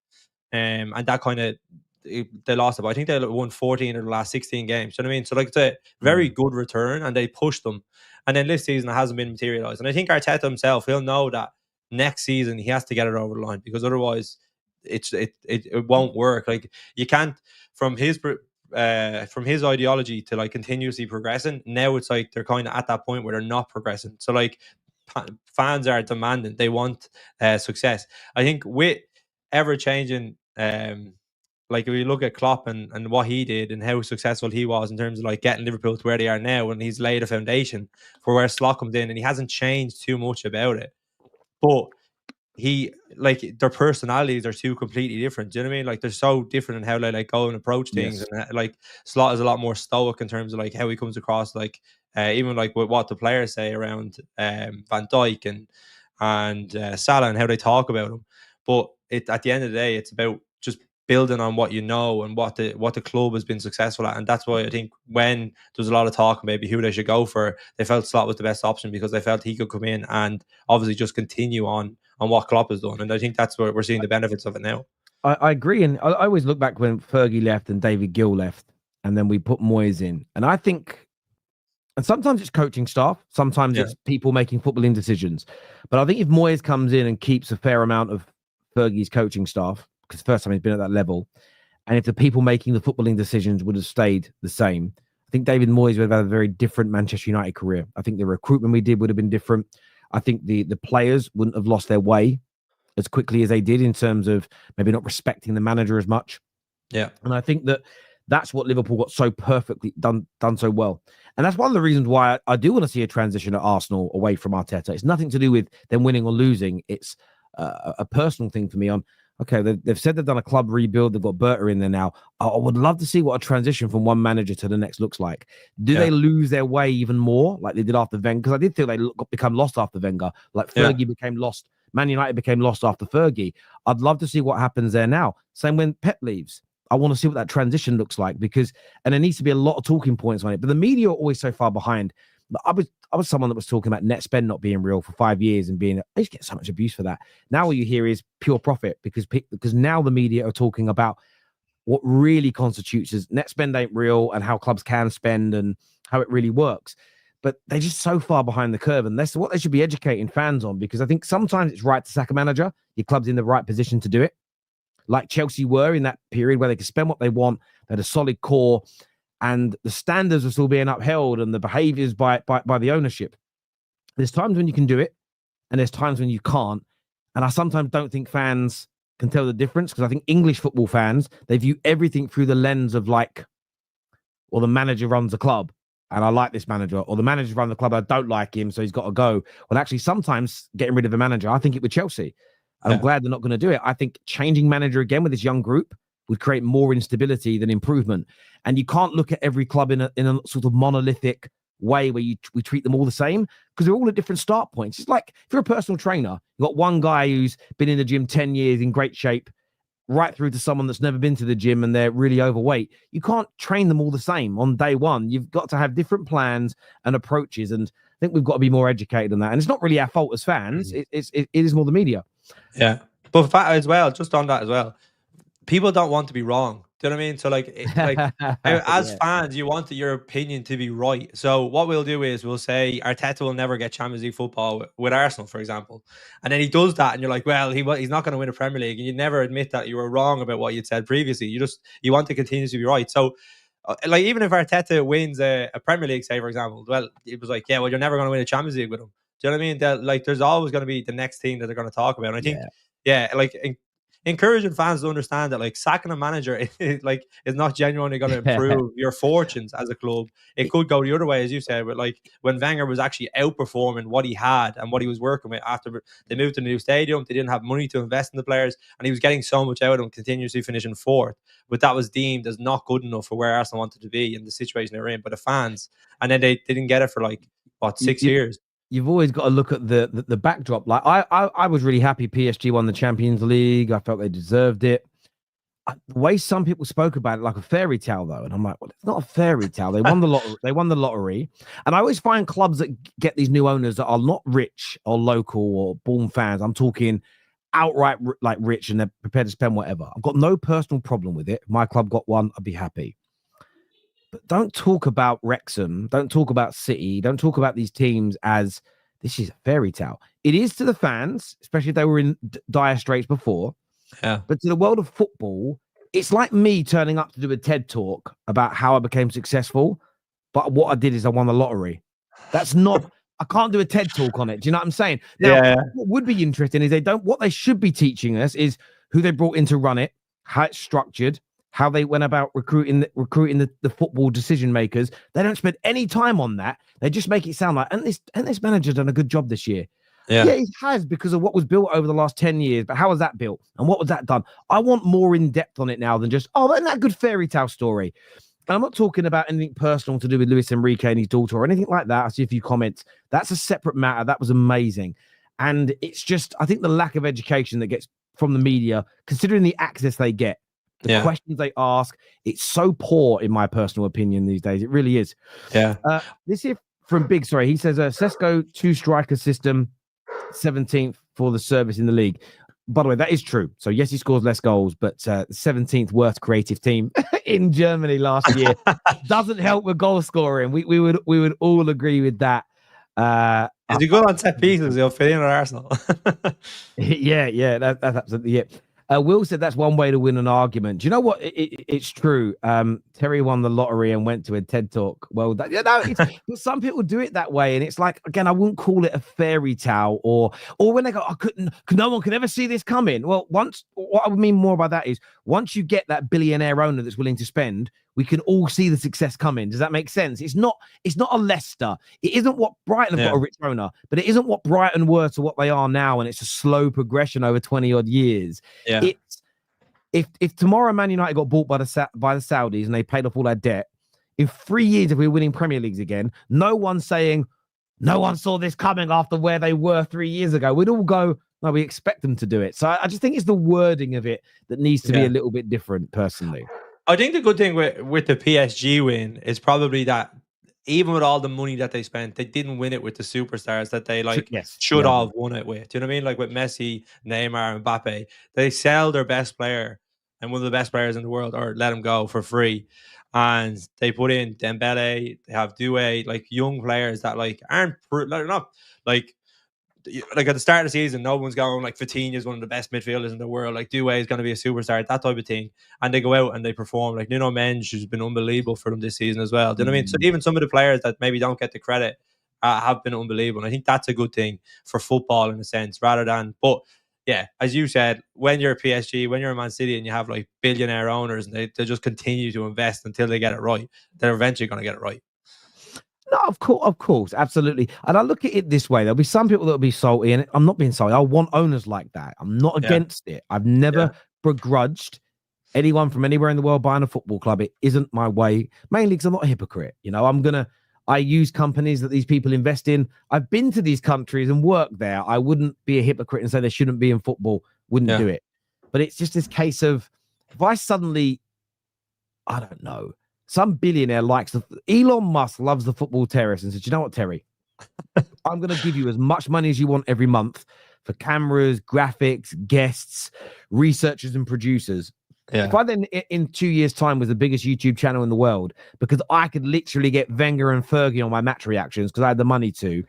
and that kind of they lost it. But I think they won 14 of the last 16 games. You know what I mean? So like it's a very good return, and they pushed them. And then this season it hasn't been materialized. And I think Arteta himself, he'll know that next season he has to get it over the line because otherwise it won't work. Like you can't from his ideology to like continuously progressing. Now it's like they're kind of at that point where they're not progressing. So like fans are demanding, they want success. I think with ever changing, like if you look at Klopp and what he did and how successful he was in terms of like getting Liverpool to where they are now, and he's laid a foundation for where Slot comes in, and he hasn't changed too much about it. But he like their personalities are two completely different. Do you know what I mean? Like they're so different in how they like go and approach things. Yes. And like Slot is a lot more stoic in terms of like how he comes across. Like even like with what the players say around Van Dijk and Salah and how they talk about him. But at the end of the day, it's about just building on what you know and what the club has been successful at. And that's why I think when there's a lot of talk maybe who they should go for, they felt Slot was the best option because they felt he could come in and obviously just continue on what Klopp has done. And I think that's where we're seeing the benefits of it now. I agree. And I always look back when Fergie left and David Gill left, and then we put Moyes in. And I think, and sometimes it's coaching staff, sometimes it's people making footballing decisions. But I think if Moyes comes in and keeps a fair amount of Fergie's coaching staff, because the first time he's been at that level, and if the people making the footballing decisions would have stayed the same, I think David Moyes would have had a very different Manchester United career. I think the recruitment we did would have been different. I think the players wouldn't have lost their way as quickly as they did in terms of maybe not respecting the manager as much. Yeah. And I think that's what Liverpool got so perfectly done so well. And that's one of the reasons why I do want to see a transition at Arsenal away from Arteta. It's nothing to do with them winning or losing. It's a personal thing for me. Okay, they've said they've done a club rebuild. They've got Berta in there now. I would love to see what a transition from one manager to the next looks like. Do they lose their way even more like they did after Wenger? Because I did feel they become lost after Wenger. Like Fergie became lost. Man United became lost after Fergie. I'd love to see what happens there now. Same when Pep leaves. I want to see what that transition looks like and there needs to be a lot of talking points on it. But the media are always so far behind. I was someone that was talking about net spend not being real for 5 years and I used to get so much abuse for that. Now all you hear is pure profit because now the media are talking about what really constitutes as net spend ain't real and how clubs can spend and how it really works. But they're just so far behind the curve, and that's what they should be educating fans on, because I think sometimes it's right to sack a manager. Your club's in the right position to do it. Like Chelsea were in that period where they could spend what they want. They had a solid core. And the standards are still being upheld and the behaviors by the ownership. There's times when you can do it and there's times when you can't. And I sometimes don't think fans can tell the difference, because I think English football fans, they view everything through the lens of like, well, the manager runs the club and I like this manager, or the manager runs the club, I don't like him, so he's got to go. Well, actually, sometimes getting rid of a manager, I think it with Chelsea. And I'm glad they're not going to do it. I think changing manager again with this young group would create more instability than improvement. And you can't look at every club in a sort of monolithic way where we treat them all the same, because they're all at different start points. It's like if you're a personal trainer, you've got one guy who's been in the gym 10 years in great shape, right through to someone that's never been to the gym and they're really overweight. You can't train them all the same on day one. You've got to have different plans and approaches. And I think we've got to be more educated on that. And it's not really our fault as fans. It is more the media. Yeah. But as well, just on that as well, people don't want to be wrong. Do you know what I mean? So as fans, you want your opinion to be right. So what we'll do is we'll say Arteta will never get Champions League football with Arsenal, for example. And then he does that and you're like, well, he's not going to win a Premier League. And you never admit that you were wrong about what you'd said previously. You want to continue to be right. So even if Arteta wins a Premier League, say, for example, well, it was like, yeah, well, you're never going to win a Champions League with him. Do you know what I mean? There's always going to be the next thing that they're going to talk about. And I think, encouraging fans to understand that sacking a manager is not genuinely going to improve your fortunes as a club. It could go the other way, as you said, but when Wenger was actually outperforming what he had and what he was working with after they moved to the new stadium, they didn't have money to invest in the players, and he was getting so much out of them, continuously finishing fourth. But that was deemed as not good enough for where Arsenal wanted to be in the situation they were in by the fans, and then they didn't get it for 6 years. You've always got to look at the backdrop. I was really happy PSG won the Champions League. I felt they deserved it. The way some people spoke about it like a fairy tale, though, and I'm like, well, it's not a fairy tale. They won the lottery. They won the lottery, and I always find clubs that get these new owners that are not rich or local or born fans. I'm talking outright rich, and they're prepared to spend whatever. I've got no personal problem with it. If my club got one, I'd be happy. But don't talk about Wrexham, don't talk about City, don't talk about these teams as this is a fairy tale. It is to the fans, especially if they were in dire straits before. Yeah. But to the world of football, it's like me turning up to do a TED talk about how I became successful. But what I did is I won the lottery. That's not, I can't do a TED talk on it. Do you know what I'm saying? Now, what would be interesting is what they should be teaching us is who they brought in to run it, how it's structured, how they went about recruiting the football decision makers. They don't spend any time on that. They just make it sound like, and this manager's done a good job this year. Yeah, it has, because of what was built over the last 10 years. But how was that built? And what was that done? I want more in depth on it now than just, isn't that a good fairy tale story? And I'm not talking about anything personal to do with Luis Enrique and his daughter or anything like that. I see a few comments. That's a separate matter. That was amazing. And it's just, I think the lack of education that gets from the media, considering the access they get, the questions they ask, it's so poor, in my personal opinion, these days. It really is. Yeah. This here from Big, sorry, he says, Sesko 2-striker system, 17th for the service in the league. By the way, that is true. So yes, he scores less goals, but 17th worst creative team in Germany last year doesn't help with goal scoring. We would all agree with that. Is he good on set pieces? He'll fit in at Arsenal. yeah, that's absolutely it. Will said that's one way to win an argument. Do you know what? It's true. Terry won the lottery and went to a TED talk. Well, but some people do it that way, and it's like, again, I wouldn't call it a fairy tale, or when they go, no one can ever see this coming. Well, what I would mean more by that is once you get that billionaire owner that's willing to spend, we can all see the success coming. Does that make sense? It's not a Leicester. It isn't what Brighton have got a rich owner, but it isn't what Brighton were to what they are now, and it's a slow progression over 20 odd years. Yeah. It's if tomorrow Man United got bought by the Saudis and they paid off all that debt, in 3 years, if we're winning Premier Leagues again, no one's saying no one saw this coming after where they were 3 years ago. We'd all go, no, we expect them to do it. So I just think it's the wording of it that needs to be a little bit different, personally. I think the good thing with the PSG win is probably that even with all the money that they spent, they didn't win it with the superstars that they should have won it with. Do you know what I mean? Like with Messi, Neymar, and Mbappe, they sell their best player and one of the best players in the world, or let him go for free. And they put in Dembele, they have Doué, young players that aren't not at the start of the season, no one's going Coutinho is one of the best midfielders in the world. Doué is going to be a superstar, that type of thing. And they go out and they perform. Nuno Mendes, who's been unbelievable for them this season as well. Do you know what I mean? So even some of the players that maybe don't get the credit have been unbelievable. And I think that's a good thing for football in a sense, rather than. But yeah, as you said, when you're a PSG, when you're a Man City, and you have billionaire owners, and they just continue to invest until they get it right, they're eventually going to get it right. No, of course, absolutely. And I look at it this way: there'll be some people that'll be salty, and I'm not being salty. I want owners like that. I'm not Yeah. against it. I've never begrudged anyone from anywhere in the world buying a football club. It isn't my way, mainly because I'm not a hypocrite. You know, I use companies that these people invest in. I've been to these countries and worked there. I wouldn't be a hypocrite and say they shouldn't be in football. Wouldn't do it. But it's just this case of if I suddenly, I don't know, some billionaire Elon Musk loves the Football Terrace and says, you know what, Terry, I'm going to give you as much money as you want every month for cameras, graphics, guests, researchers, and producers. If I then, in 2 years' time, was the biggest YouTube channel in the world because I could literally get Wenger and Fergie on my match reactions because I had the money to,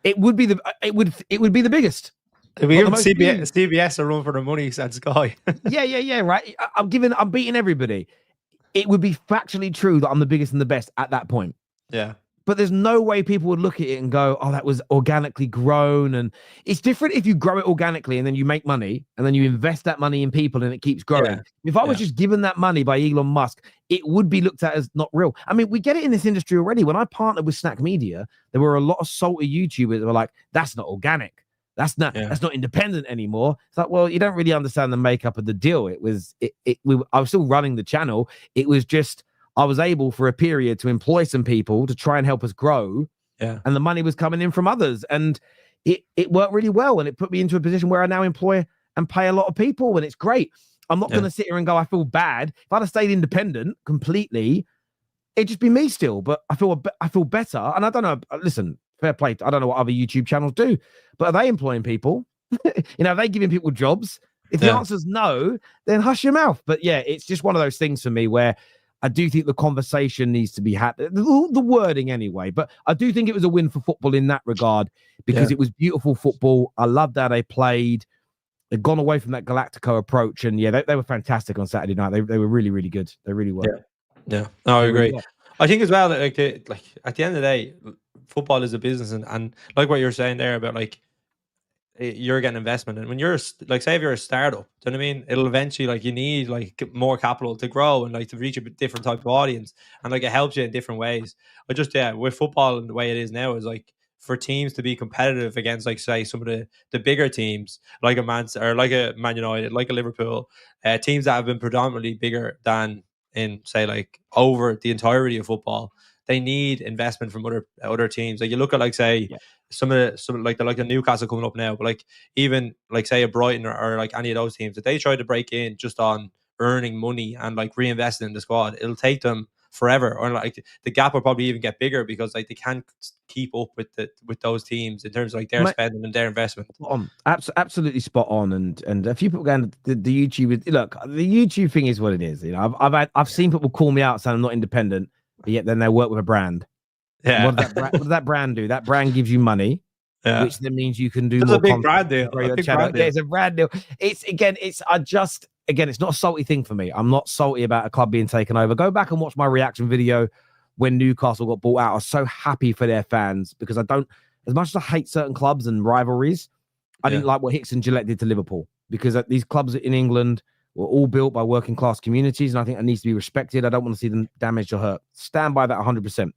it would be the biggest. If we give CBS a run for the money and Sky. yeah, right. I'm beating everybody. It would be factually true that I'm the biggest and the best at that point. Yeah. But there's no way people would look at it and go, oh, that was organically grown. And it's different if you grow it organically and then you make money and then you invest that money in people and it keeps growing. Yeah. If I was just given that money by Elon Musk, it would be looked at as not real. I mean, we get it in this industry already. When I partnered with Snack Media, there were a lot of salty YouTubers that were like, that's not organic. That's not independent anymore. It's like, well, you don't really understand the makeup of the deal. I was still running the channel. It was just, I was able for a period to employ some people to try and help us grow. Yeah. And the money was coming in from others. And it worked really well. And it put me into a position where I now employ and pay a lot of people. And it's great. I'm not going to sit here and go, I feel bad. If I'd have stayed independent completely, it'd just be me still. But I feel better. And I don't know. Listen, fair play. I don't know what other YouTube channels do, but are they employing people? Are they giving people jobs? If the answer's no, then hush your mouth. But yeah, it's just one of those things for me where I do think the conversation needs to be had, the wording anyway, but I do think it was a win for football in that regard because it was beautiful football. I loved how they played. They've gone away from that Galactico approach, and they were fantastic on Saturday night. They were really, really good. They really were. Yeah. No, I agree. I think as well that like at the end of the day, football is a business, and like what you're saying there about like you're getting investment, and when you're like, say if you're a startup, do you know what I mean? It'll eventually, like, you need like more capital to grow and like to reach a different type of audience, and like it helps you in different ways. I just with football and the way it is now is like for teams to be competitive against like say some of the bigger teams like a Man United, like a Liverpool, teams that have been predominantly bigger than in say like over the entirety of football. They need investment from other teams. Like you look at like say some like the Newcastle coming up now, but like even like say a Brighton or like any of those teams, if they try to break in just on earning money and like reinvesting in the squad, it'll take them forever, or like the gap will probably even get bigger because like they can't keep up with those teams in terms of like their spending and their investment. Absolutely spot on. And a few people going the YouTube. Look, the YouTube thing is what it is. I've seen people call me out saying I'm not independent, but yet then they work with a brand. Yeah. What does that brand do? That brand gives you money, which then means you can do more. It's a big brand deal. Yeah, it's a brand deal. It's not a salty thing for me. I'm not salty about a club being taken over. Go back and watch my reaction video when Newcastle got bought out. I was so happy for their fans because I don't, as much as I hate certain clubs and rivalries, I didn't like what Hicks and Gillette did to Liverpool because these clubs in England were all built by working class communities, and I think that needs to be respected. I don't want to see them damaged or hurt. Stand by that 100%.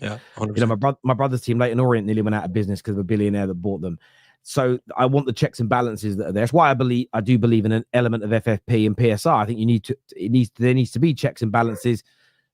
Yeah, 100%. My brother's team, Leyton Orient, nearly went out of business because of a billionaire that bought them. So I want the checks and balances that are there. That's why I do believe in an element of FFP and PSR. I think there needs to be checks and balances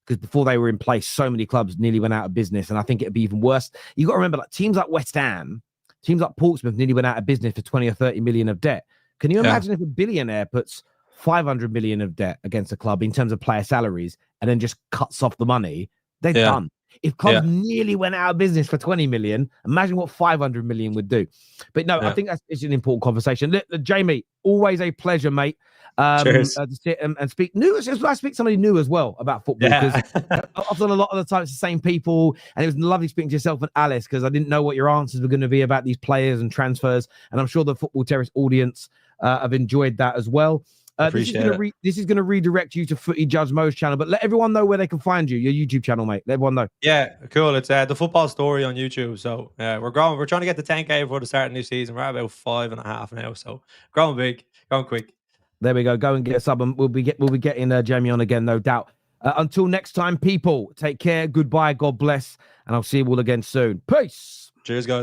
because before they were in place, so many clubs nearly went out of business, and I think it'd be even worse. You got to remember, like teams like West Ham, teams like Portsmouth nearly went out of business for 20 or 30 million of debt. Can you imagine if a billionaire puts 500 million of debt against a club in terms of player salaries and then just cuts off the money? They're done. If clubs nearly went out of business for 20 million, imagine what 500 million would do. But no, I think it's an important conversation. Jamie, always a pleasure, mate. To sit and speak new. I speak to somebody new as well about football because often a lot of the time it's the same people, and it was lovely speaking to yourself and Alice because I didn't know what your answers were going to be about these players and transfers, and I'm sure the Football Terrace audience have enjoyed that as well. This is going to redirect you to Footy Judge Mo's channel, but let everyone know where they can find you, your YouTube channel, mate. Let everyone know. Yeah, cool. It's the Football Story on YouTube. So we're growing. We're trying to get to 10K before the start of the new season. We're at about 5.5 now, so growing big, going quick. There we go. Go and get a sub, and we'll be getting Jamie on again, no doubt. Until next time, people, take care. Goodbye. God bless. And I'll see you all again soon. Peace. Cheers, guys.